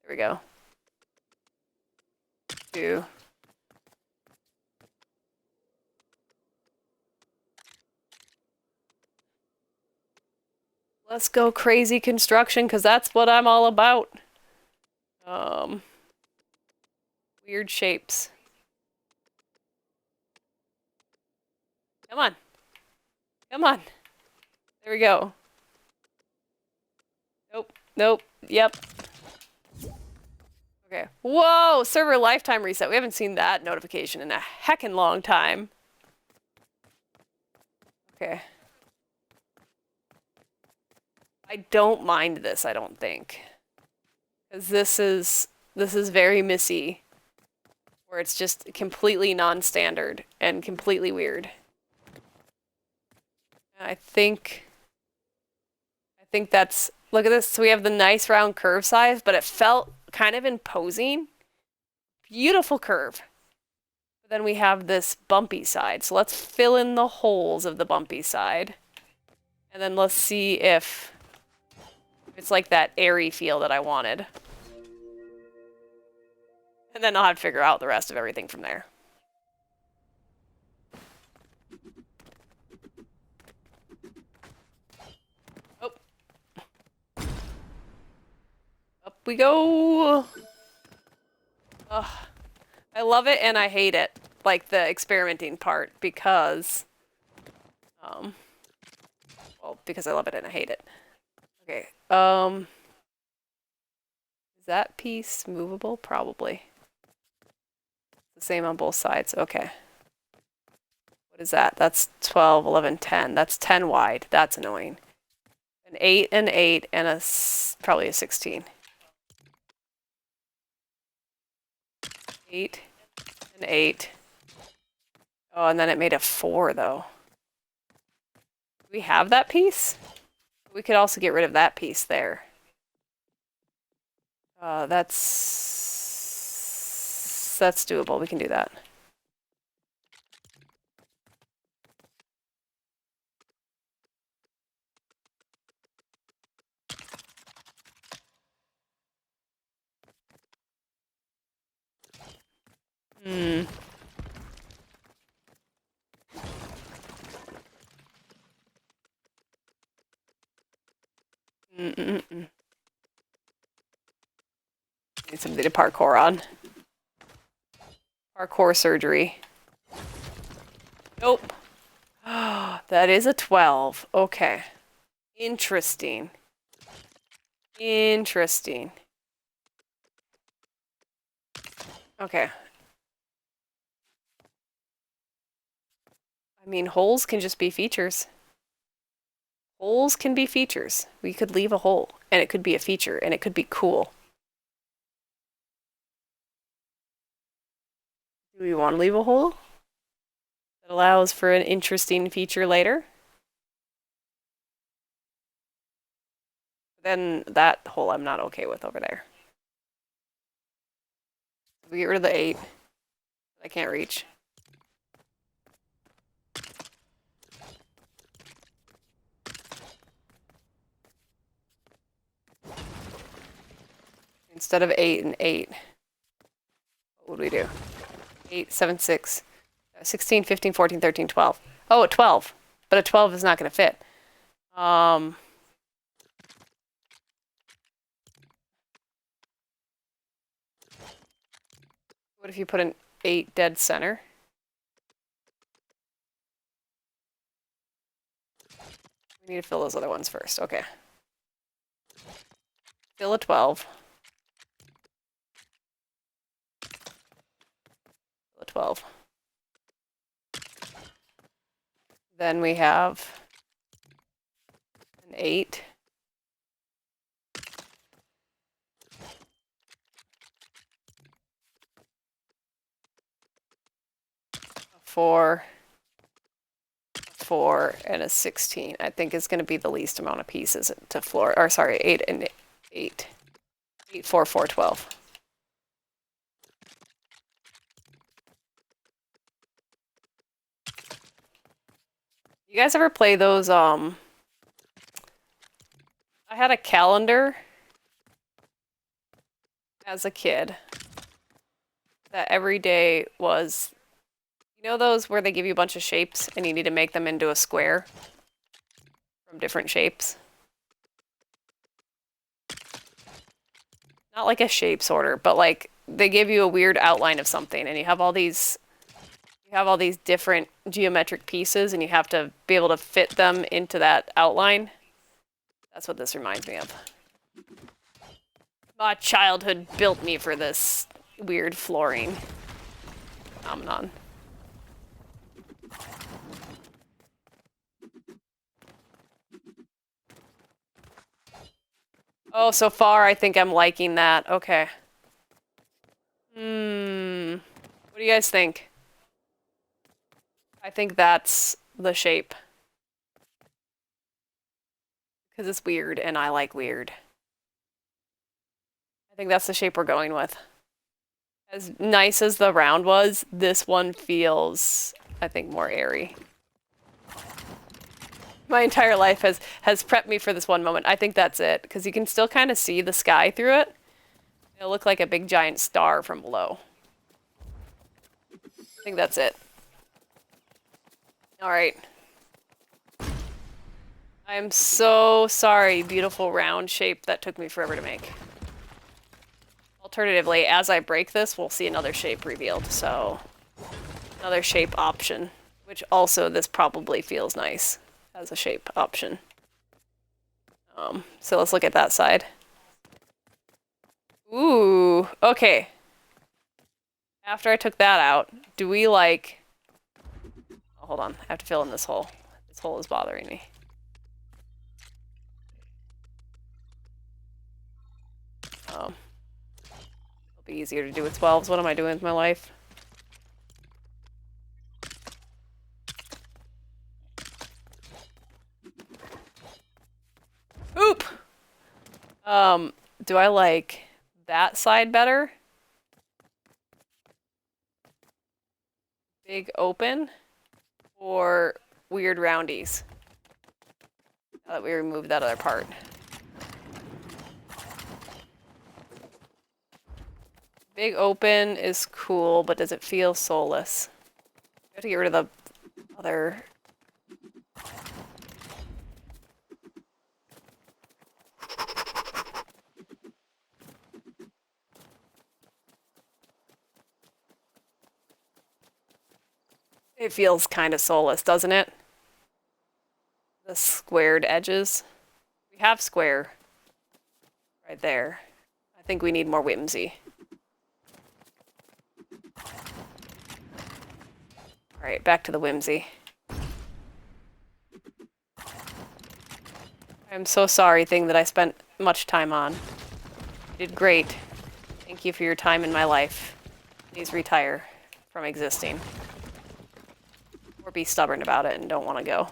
There we go. 2. Let's go crazy construction, because that's what I'm all about. Weird shapes. Come on. Come on. There we go. Nope. Nope. Yep. Okay. Whoa! Server lifetime reset. We haven't seen that notification in a heckin' long time. Okay. I don't mind this, I don't think. Because this is very Missy. Where it's just completely non-standard and completely weird. I think that's, look at this. So we have the nice round curve size, but it felt kind of imposing. Beautiful curve. But then we have this bumpy side. So let's fill in the holes of the bumpy side. And then let's see if it's like that airy feel that I wanted. And then I'll have to figure out the rest of everything from there. Oh. Up we go. Ugh. I love it and I hate it. Like the experimenting part because well, because I love it and I hate it. Okay. Is that piece movable? Probably. The same on both sides. Okay. What is that? That's 12, 11, 10. That's 10 wide. That's annoying. An 8, an 8, and probably a 16. 8, an 8. Oh, and then it made a 4, though. Do we have that piece? We could also get rid of that piece there. That's doable. We can do that. Need something to parkour on. Parkour surgery. Nope. That is a 12. Okay. Interesting. Interesting. Okay. I mean, holes can just be features. Holes can be features. We could leave a hole, and it could be a feature, and it could be cool. Do we want to leave a hole that allows for an interesting feature later? Then that hole I'm not okay with over there. We get rid of the 8. I can't reach. Instead of 8 and 8, what would we do? 8, 7, 6, 16, 15, 14, 13, 12. Oh, a 12. But a 12 is not going to fit. What if you put an 8 dead center? We need to fill those other ones first. Okay. Fill a 12. Fill a 12. Then we have an 8. A 4. 4 and a 16. I think is going to be the least amount of pieces to floor. Or sorry, 8 and 8. 8, 4, 4, 12. You guys ever play those, I had a calendar as a kid that every day was, you know those where they give you a bunch of shapes and you need to make them into a square from different shapes? Not like a shape sorter, but like they give you a weird outline of something and you have all these different geometric pieces and you have to be able to fit them into that outline. That's what this reminds me of. My childhood built me for this weird flooring phenomenon. Oh, so far I think I'm liking that. Okay. What do you guys think? I think that's the shape. Because it's weird and I like weird. I think that's the shape we're going with. As nice as the round was, this one feels, I think, more airy. My entire life has prepped me for this one moment. I think that's it, because you can still kind of see the sky through it. It'll look like a big giant star from below. I think that's it. All right. I am so sorry, beautiful round shape that took me forever to make. Alternatively, as I break this, we'll see another shape revealed. So, another shape option, which also this probably feels nice as a shape option. So let's look at that side. Ooh, okay. After I took that out, do we like... Oh, hold on, I have to fill in this hole. This hole is bothering me. It'll be easier to do with 12s. What am I doing with my life? Oop! Do I like that side better? Big open? Or weird roundies? Now that we removed that other part. Big open is cool, but does it feel soulless? I have to get rid of the other... It feels kind of soulless, doesn't it? The squared edges. We have square right there. I think we need more whimsy. Alright, back to the whimsy. I'm so sorry, thing that I spent much time on. You did great. Thank you for your time in my life. Please retire from existing. Or be stubborn about it and don't want to go.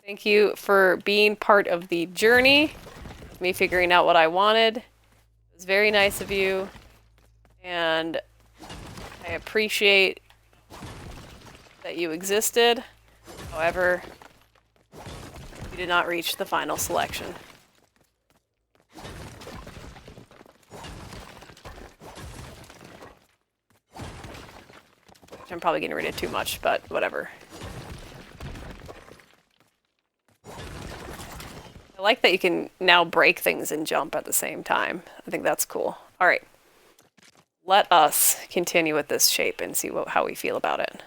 Thank you for being part of the journey, me figuring out what I wanted. It was very nice of you, and I appreciate that you existed. However, you did not reach the final selection. Which I'm probably getting rid of too much, but whatever. I like that you can now break things and jump at the same time. I think that's cool. All right. Let us continue with this shape and see how we feel about it.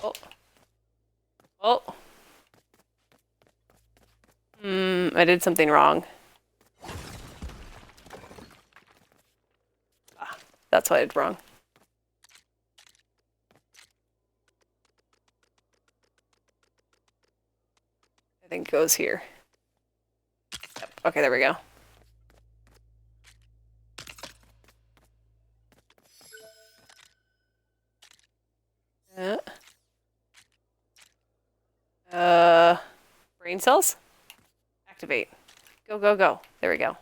Oh. Oh. I did something wrong. Ah, that's what I did wrong. I think it goes here. Yep. Okay, there we go. Brain cells? Activate. Go, go, go. There we go.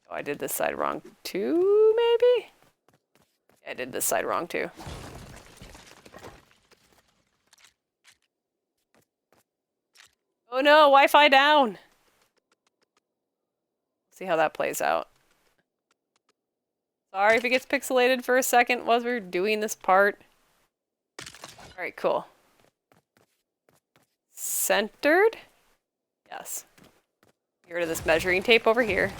Oh, I did this side wrong too, maybe? Yeah, I did this side wrong too. Oh no, Wi-Fi down! See how that plays out. Sorry if it gets pixelated for a second while we're doing this part. Alright, cool. Centered? Yes. Get rid of this measuring tape over here.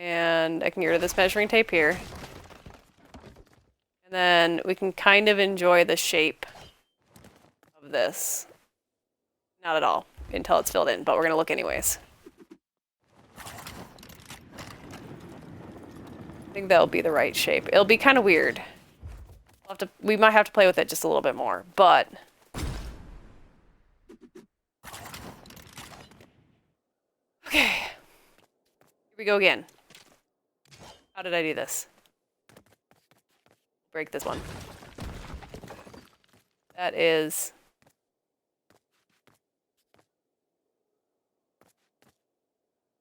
And I can get rid of this measuring tape here. And then we can kind of enjoy the shape of this. Not at all, until it's filled in, but we're gonna look anyways. I think that'll be the right shape. It'll be kind of weird. We might have to play with it just a little bit more, but... Okay. Here we go again. How did I do this? Break this one. That is...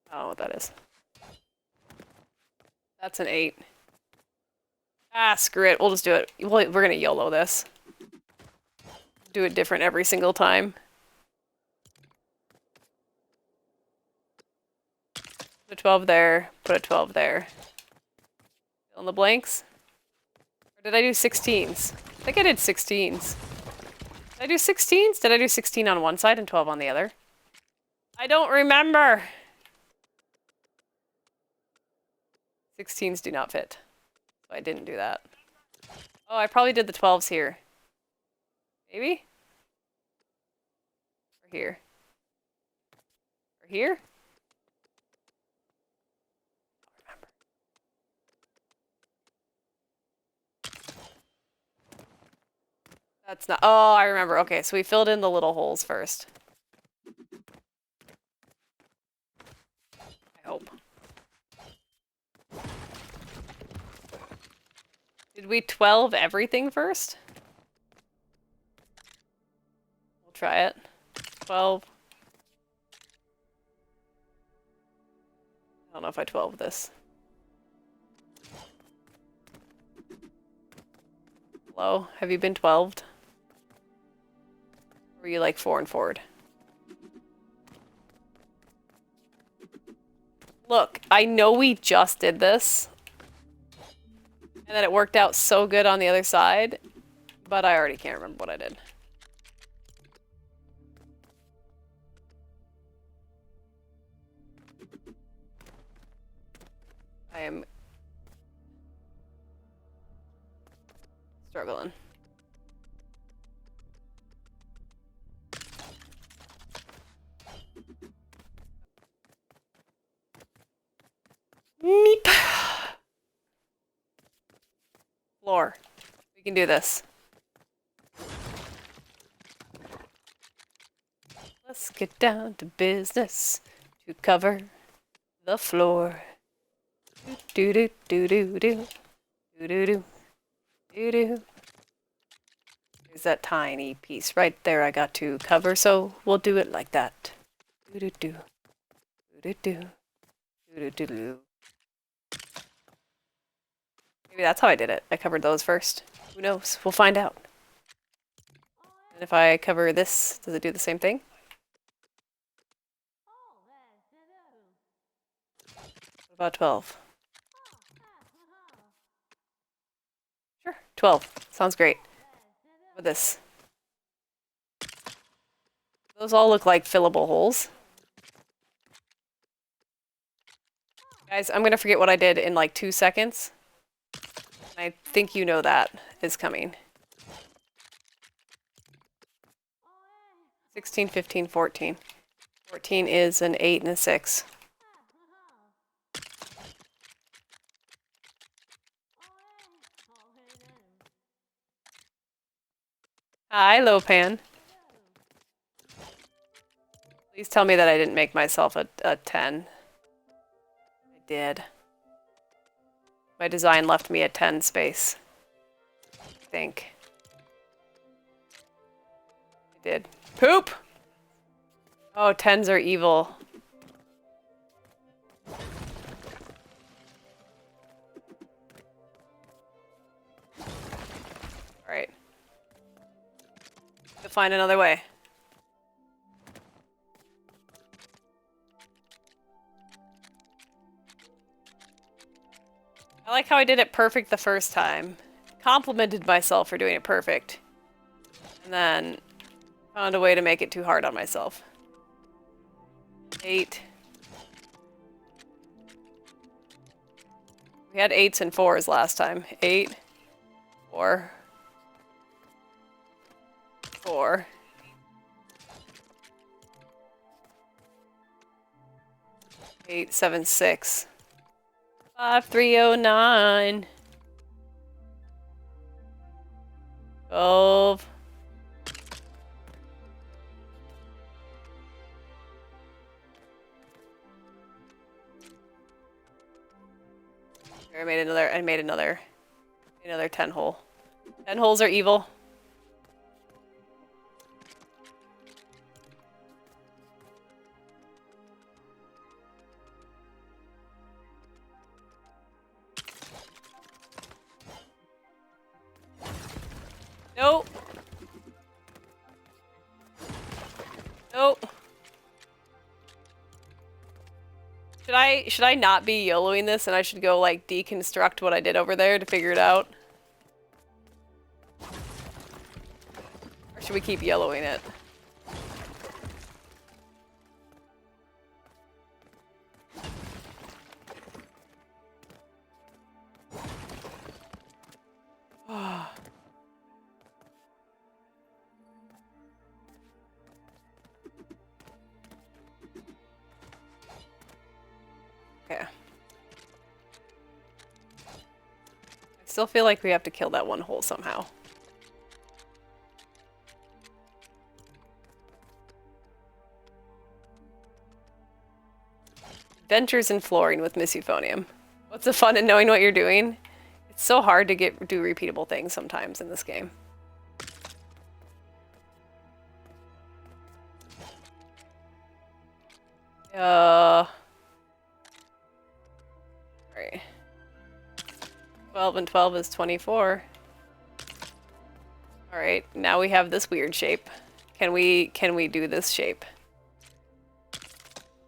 I don't know what that is. That's an 8. Ah, screw it. We'll just do it. We're gonna YOLO this. Do it different every single time. Put a 12 there. Put a 12 there. Fill in the blanks. Or did I do 16s? I think I did 16s. Did I do 16s? Did I do 16 on one side and 12 on the other? I don't remember. 16s do not fit. So I didn't do that. Oh, I probably did the 12s here. Maybe? Or here. Or here? I don't remember. That's not... Oh, I remember. Okay, so we filled in the little holes first. I hope. Did we 12 everything first? We'll try it. 12. I don't know if I 12 this. Hello? Have you been 12'd? Or were you like 4 and forward? Look, I know we just did this. And then it worked out so good on the other side. But I already can't remember what I did. I am struggling. Floor. We can do this. Let's get down to business to cover the floor. Do do do do do do do do do do. There's that tiny piece right there I got to cover, so we'll do it like that. Do do do do do do do do. Maybe that's how I did it. I covered those first. Who knows? We'll find out. And if I cover this, does it do the same thing? What about 12? Sure, 12. Sounds great. What about this? Those all look like fillable holes. Guys, I'm gonna forget what I did in like 2 seconds. I think you know that is coming. 16, 15, 14. 14 is an 8 and a 6. Hi, Lopan. Please tell me that I didn't make myself a 10. I did. My design left me a 10 space. I think. I did. Poop! Oh, 10s are evil. Alright. To find another way. I like how I did it perfect the first time. Complimented myself for doing it perfect. And then found a way to make it too hard on myself. 8. We had 8s and 4s last time. 8, 4, 4. 8, 7, 6. 5309. 12. I made another 10 hole. 10 holes are evil. Nope. Nope. Should I not be YOLOing this and I should go like deconstruct what I did over there to figure it out? Or should we keep YOLOing it? Okay. I still feel like we have to kill that one hole somehow. Adventures in flooring with Miss Euphonium. What's the fun in knowing what you're doing? It's so hard to do repeatable things sometimes in this game. Right. 12 and 12 is 24. Alright, now we have this weird shape. Can we do this shape?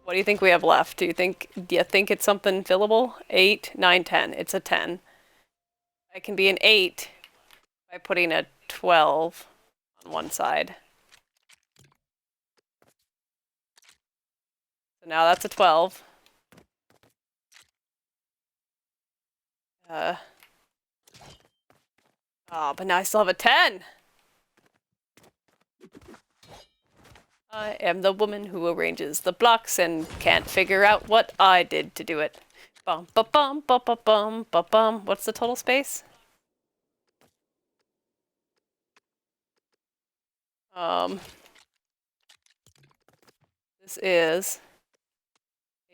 What do you think we have left? Do you think it's something fillable? 8, 9, 10. It's a 10. It can be an 8 by putting a 12 on one side. So now that's a 12. Oh, but now I still have a 10! I am the woman who arranges the blocks and can't figure out what I did to do it. Bum ba bum ba ba bum ba bum. What's the total space? This is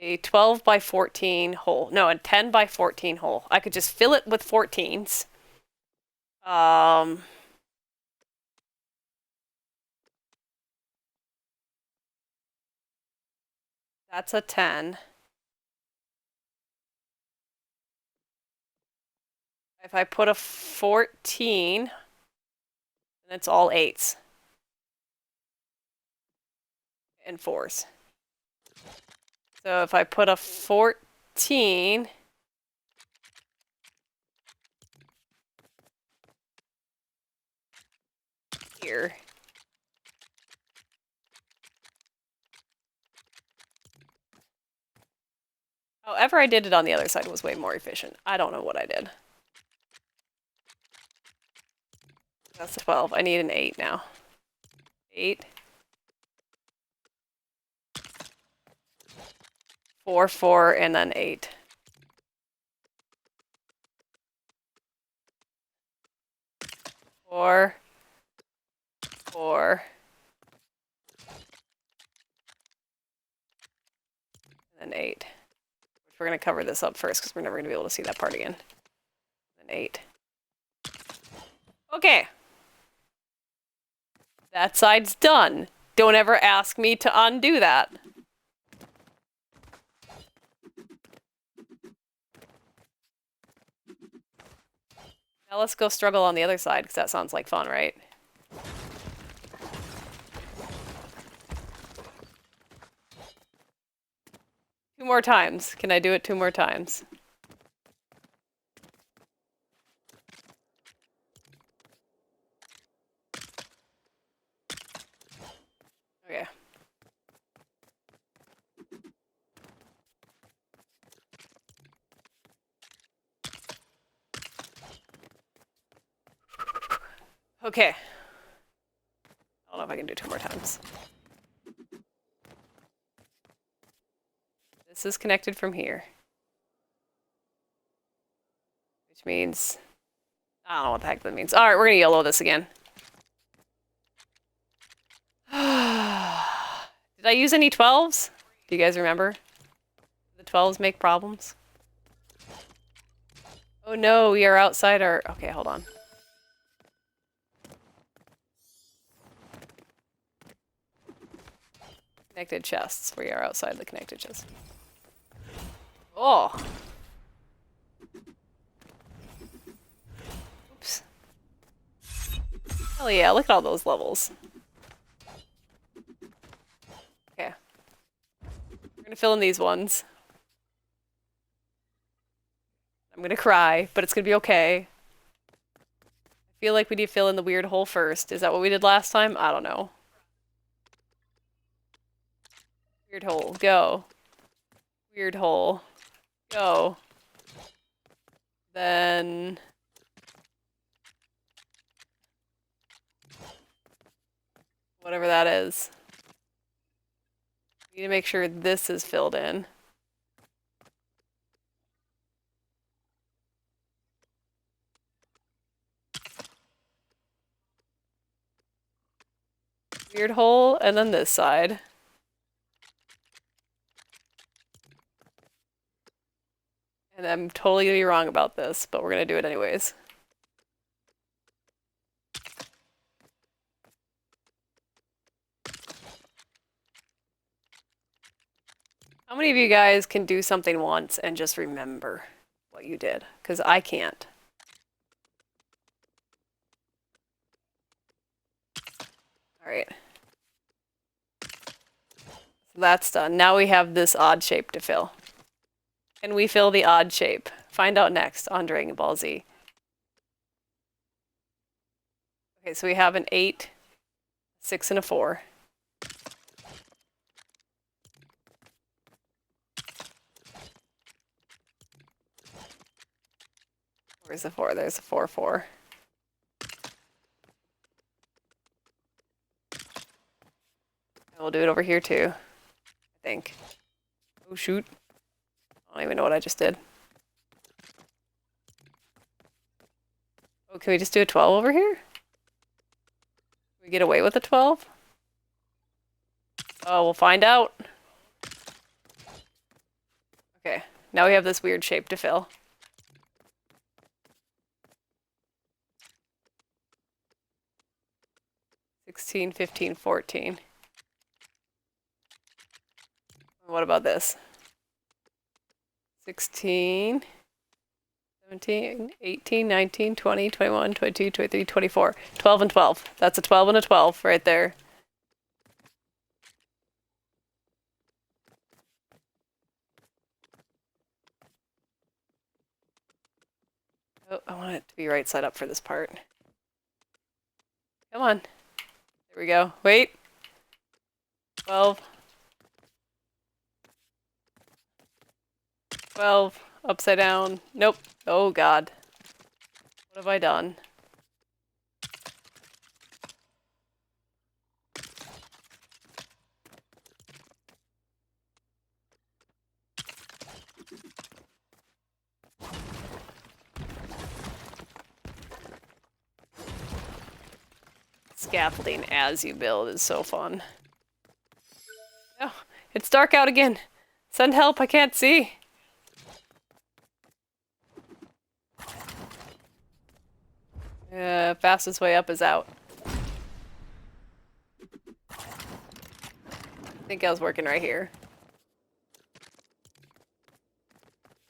a 12 by 14 hole. No, a 10 by 14 hole. I could just fill it with 14s. That's a 10. If I put a 14, then it's all 8s. And 4s. So if I put a 14 here. However I did it on the other side was way more efficient. I don't know what I did. That's a 12. I need an 8 now. 8. 4, 4, and then 8. 4, 4, and then 8. Which we're going to cover this up first because we're never going to be able to see that part again. And 8. Okay. That side's done. Don't ever ask me to undo that. Now let's go struggle on the other side, because that sounds like fun, right? Two more times. Can I do it 2 more times? Okay. Okay. I don't know if I can do 2 more times. This is connected from here. Which means... I don't know what the heck that means. Alright, we're gonna yellow this again. Did I use any 12s? Do you guys remember? The 12s make problems? Oh no, we are outside our... Okay, hold on. Connected chests. We are outside the connected chest. Oh! Oops. Hell yeah, look at all those levels. Okay. We're gonna fill in these ones. I'm gonna cry, but it's gonna be okay. I feel like we need to fill in the weird hole first. Is that what we did last time? I don't know. Weird hole, go. Weird hole, go. Then... whatever that is. We need to make sure this is filled in. Weird hole, and then this side. And I'm totally gonna be wrong about this, but we're gonna do it anyways. How many of you guys can do something once and just remember what you did? Because I can't. Alright. So that's done. Now we have this odd shape to fill. Can we fill the odd shape? Find out next on Dragon Ball Z. Okay, so we have an 8, 6, and a 4. Where's the 4? There's a 4, 4. And we'll do it over here too, I think. Oh shoot. I don't even know what I just did. Oh, can we just do a 12 over here? Can we We get away with a 12? Oh, we'll find out. Okay, now we have this weird shape to fill. 16, 15, 14. What about this? 16, 17, 18, 19, 20, 21, 22, 23, 24. 12 and 12. That's a 12 and a 12 right there. Oh, I want it to be right side up for this part. Come on. There we go. Wait. 12. 12. Upside down. Nope. Oh, God. What have I done? Scaffolding as you build is so fun. Oh, it's dark out again. Send help, I can't see. Fastest way up is out. I think I was working right here.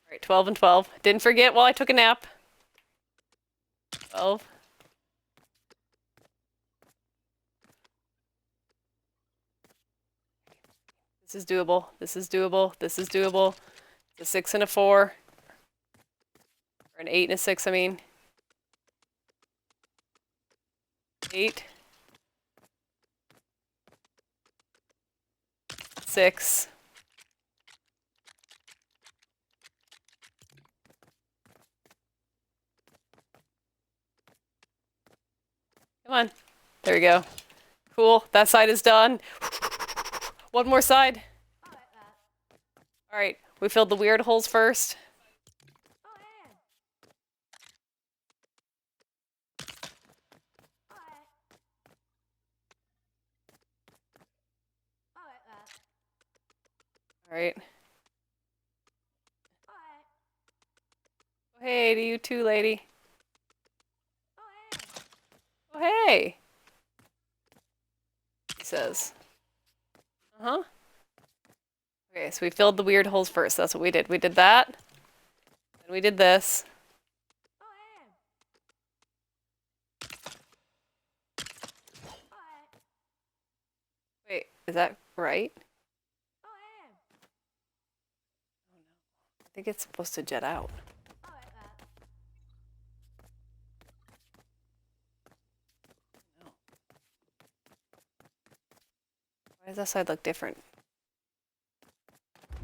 Alright, 12 and 12. Didn't forget while I took a nap. 12. This is doable. This is doable. This is doable. It's a 6 and a 4. Or an 8 and a 6, I mean. 8. 6. Come on. There we go. Cool. That side is done. One more side. Alright, we filled the weird holes first. Alright. Oh, hey to you too, lady. Oh, hey! He says. Uh-huh. Okay, so we filled the weird holes first. That's what we did. We did that. Then we did this. Wait, is that right? I think it's supposed to jet out. Why does that side look different? I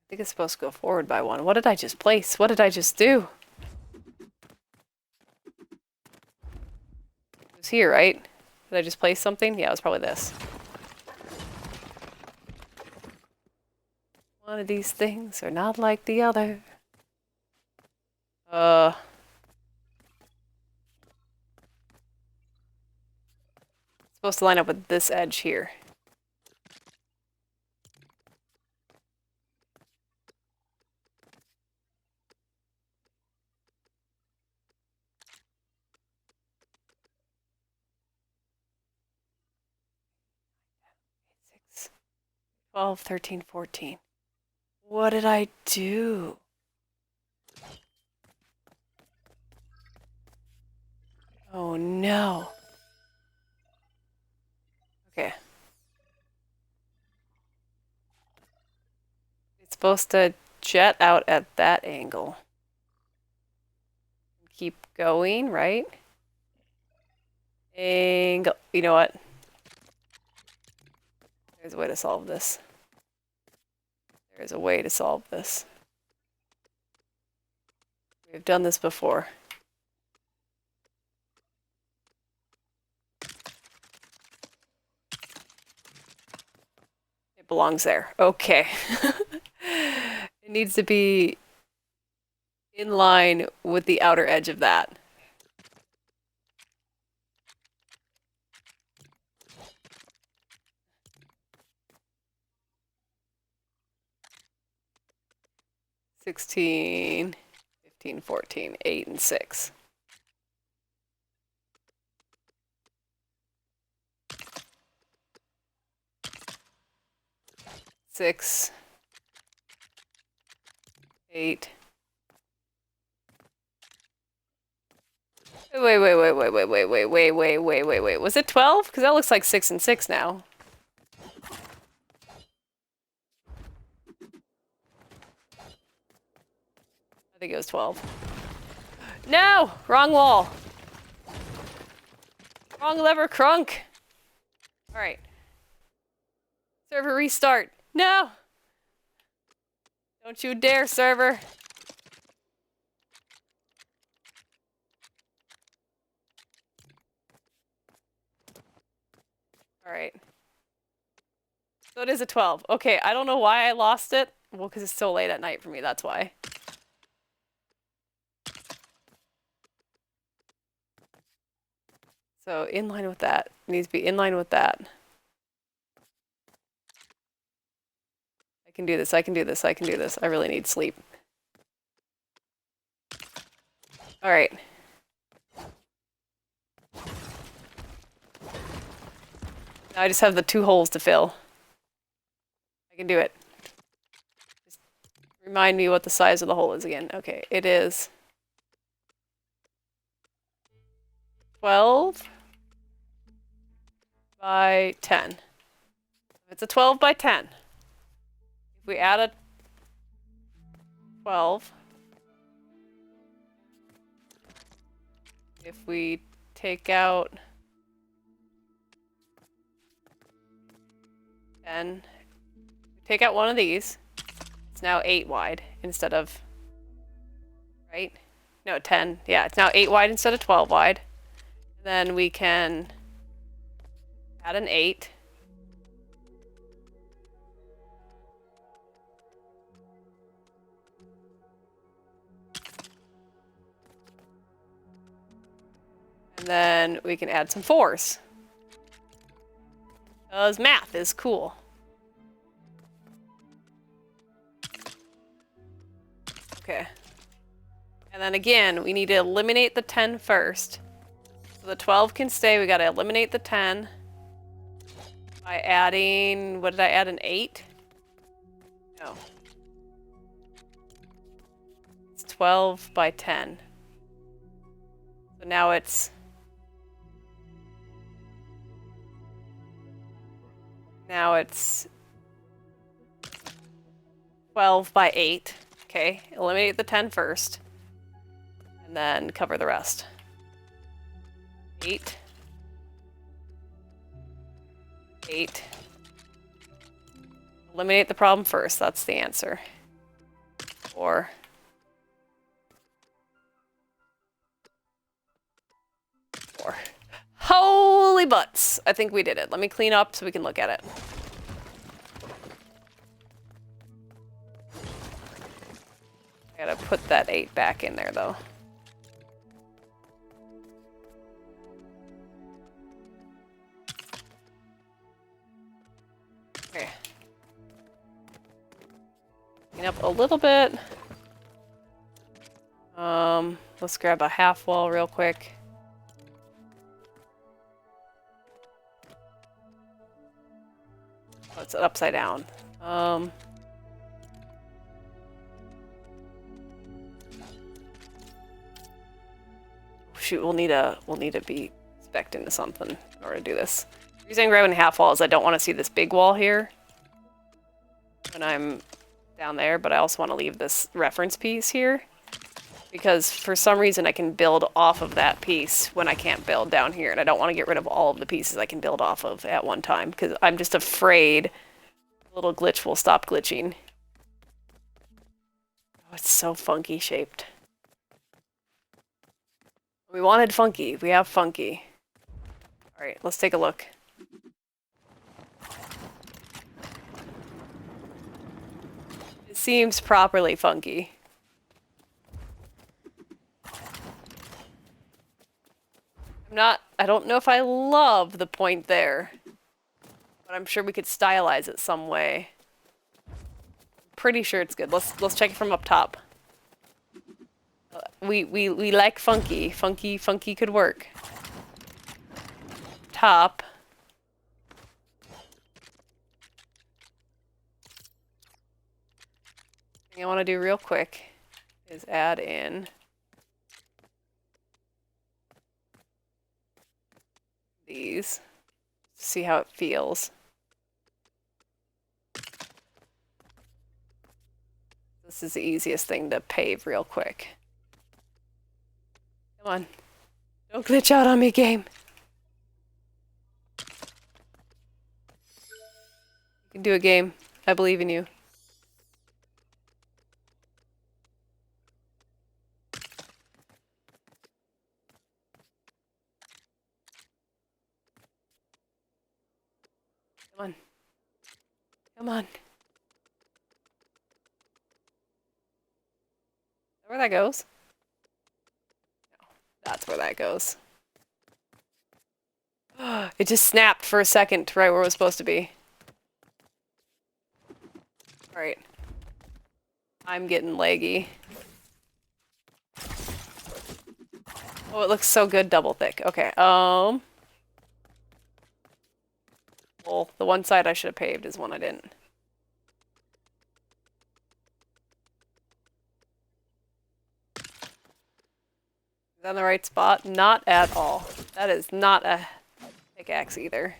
think it's supposed to go forward by one. What did I just place? What did I just do? It was here, right? Did I just place something? Yeah, it was probably this. One of these things are not like the other. It's supposed to line up with this edge here. Six, 12, 13, 14. What did I do? Oh no. Okay. It's supposed to jet out at that angle. Keep going, right? Angle. You know what? There's a way to solve this. There's a way to solve this. We've done this before. It belongs there. Okay. It needs to be in line with the outer edge of that. 16, 15, 14, 8, and 6. Six, 8. Wait. Was it 12? Because that looks like 6 and 6 now. I think it was 12. No! Wrong wall. Wrong lever crunk. Alright. Server restart. No! Don't you dare, server. Alright. So it is a 12. Okay, I don't know why I lost it. Well, because it's so late at night for me, that's why. So in line with that. It needs to be in line with that. I can do this, I can do this, I can do this. I really need sleep. Alright. Now I just have the 2 holes to fill. I can do it. Just remind me what the size of the hole is again. Okay, it is 12 by 10. It's a 12 by 10. If we add a 12, if we take out 10, take out one of these, it's now 8 wide instead of, right? No, 10. Yeah, it's now 8 wide instead of 12 wide. Then we can add an 8. And then we can add some 4s. Because math is cool. Okay. And then again, we need to eliminate the 10 first. So the 12 can stay. We gotta eliminate the 10 by adding, what did I add, an 8? No. It's 12 by 10. So now it's 12 by 8. Okay, eliminate the 10 first. And then cover the rest. 8. 8. Eliminate the problem first, that's the answer. 4. 4. Holy butts! I think we did it. Let me clean up so we can look at it. I gotta put that 8 back in there though. Okay. Clean up a little bit. Let's grab a half wall real quick. Oh, it's upside down. Shoot, we'll need to be spec'd into something in order to do this. The reason I'm grabbing half wall is I don't want to see this big wall here when I'm down there, but I also want to leave this reference piece here because for some reason I can build off of that piece when I can't build down here, and I don't want to get rid of all of the pieces I can build off of at one time because I'm just afraid a little glitch will stop glitching. Oh, it's so funky shaped. We wanted funky. We have funky. Alright, let's take a look. It seems properly funky. I don't know if I love the point there, but I'm sure we could stylize it some way. pretty sure it's good. Let's check it from up top. We like funky. Funky could work. Top. Thing I want to do real quick is add in these to see how it feels. This is the easiest thing to pave real quick. Come on. Don't glitch out on me, game. You can do a game. I believe in you. Come on. Come on. Is that where that goes? No, that's where that goes. It just snapped for a second right where it was supposed to be. Alright. I'm getting laggy. Oh, it looks so good double thick. Okay, well, the one side I should have paved is one I didn't. Is that in the right spot? Not at all. That is not a pickaxe either.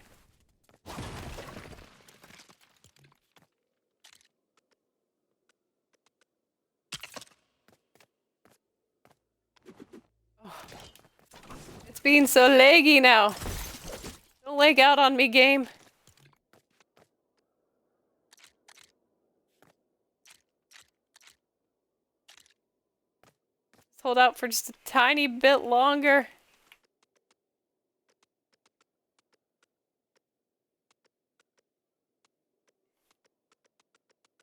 Oh. It's being so laggy now. Don't lag out on me, game. Just hold out for just a tiny bit longer.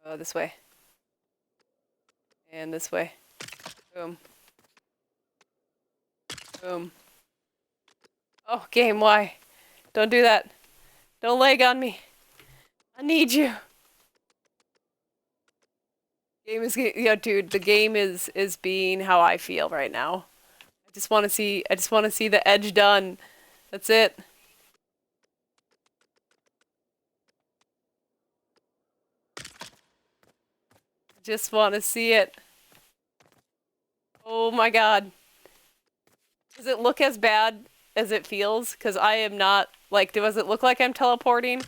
Oh, this way. And this way. Boom. Boom. Oh, game, why? Don't do that. Don't lag on me. I need you. Game is, yeah, dude, the game is being how I feel right now. I just want to see the edge done. That's it. Just want to see it. Oh my god. Does it look as bad as it feels? Because I am not, like, does it look like I'm teleporting?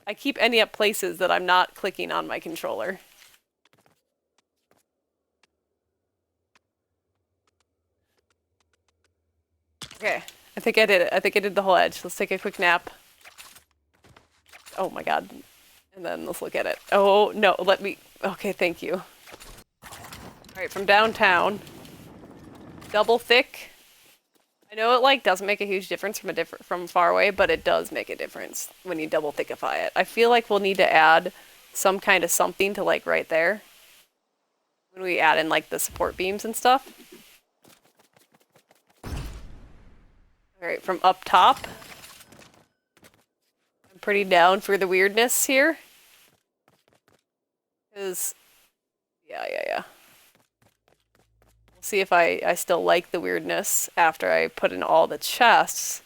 I keep ending up places that I'm not clicking on my controller. Okay, I think I did it. I think I did the whole edge. Let's take a quick nap. Oh my god. And then let's look at it. Oh, no, let me... Okay, thank you. Alright, from downtown. Double thick. I know it, like, doesn't make a huge difference from far away, but it does make a difference when you double thickify it. I feel like we'll need to add some kind of something to, like, right there. When we add in, like, the support beams and stuff. Alright, from up top. I'm pretty down for the weirdness here. Because, yeah. We'll see if I still like the weirdness after I put in all the chests.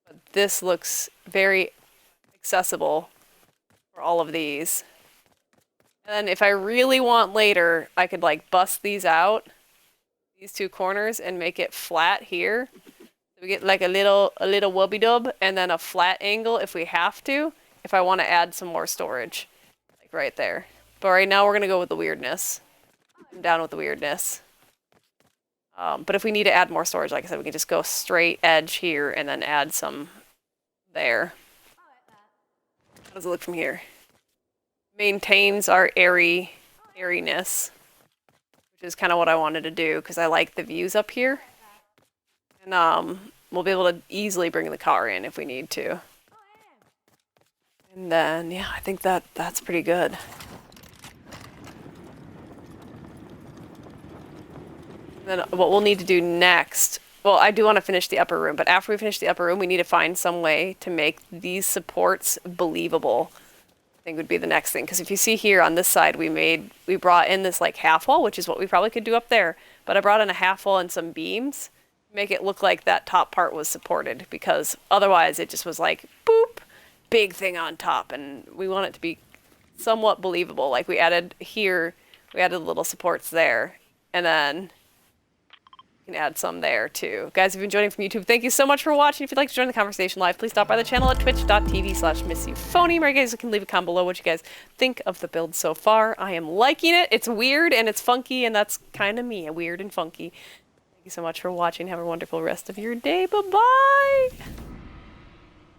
But this looks very accessible for all of these. And then if I really want later, I could like bust these out, these two corners, and make it flat here. So we get like a little wubby-dub, and then a flat angle if we have to, if I want to add some more storage. Like right there. But right now we're going to go with the weirdness. I'm down with the weirdness. But if we need to add more storage, like I said, we can just go straight edge here and then add some there. How does it look from here? Maintains our airiness, which is kind of what I wanted to do because I like the views up here. And we'll be able to easily bring the car in if we need to. And then, yeah, I think that's pretty good. Then what we'll need to do next, well, I do want to finish the upper room, but after we finish the upper room, we need to find some way to make these supports believable. I think would be the next thing. Because if you see here on this side, we brought in this like half wall, which is what we probably could do up there. But I brought in a half wall and some beams to make it look like that top part was supported. Because otherwise it just was like, boop, big thing on top. And we want it to be somewhat believable. Like we added here, we added little supports there. And then you can add some there too. Guys, if you've been joining from YouTube, thank you so much for watching. If you'd like to join the conversation live, please stop by the channel at twitch.tv/missyphony, where you guys can leave a comment below what you guys think of the build so far. I am liking it. It's weird and it's funky, and that's kind of me, weird and funky. Thank you so much for watching. Have a wonderful rest of your day. Bye-bye.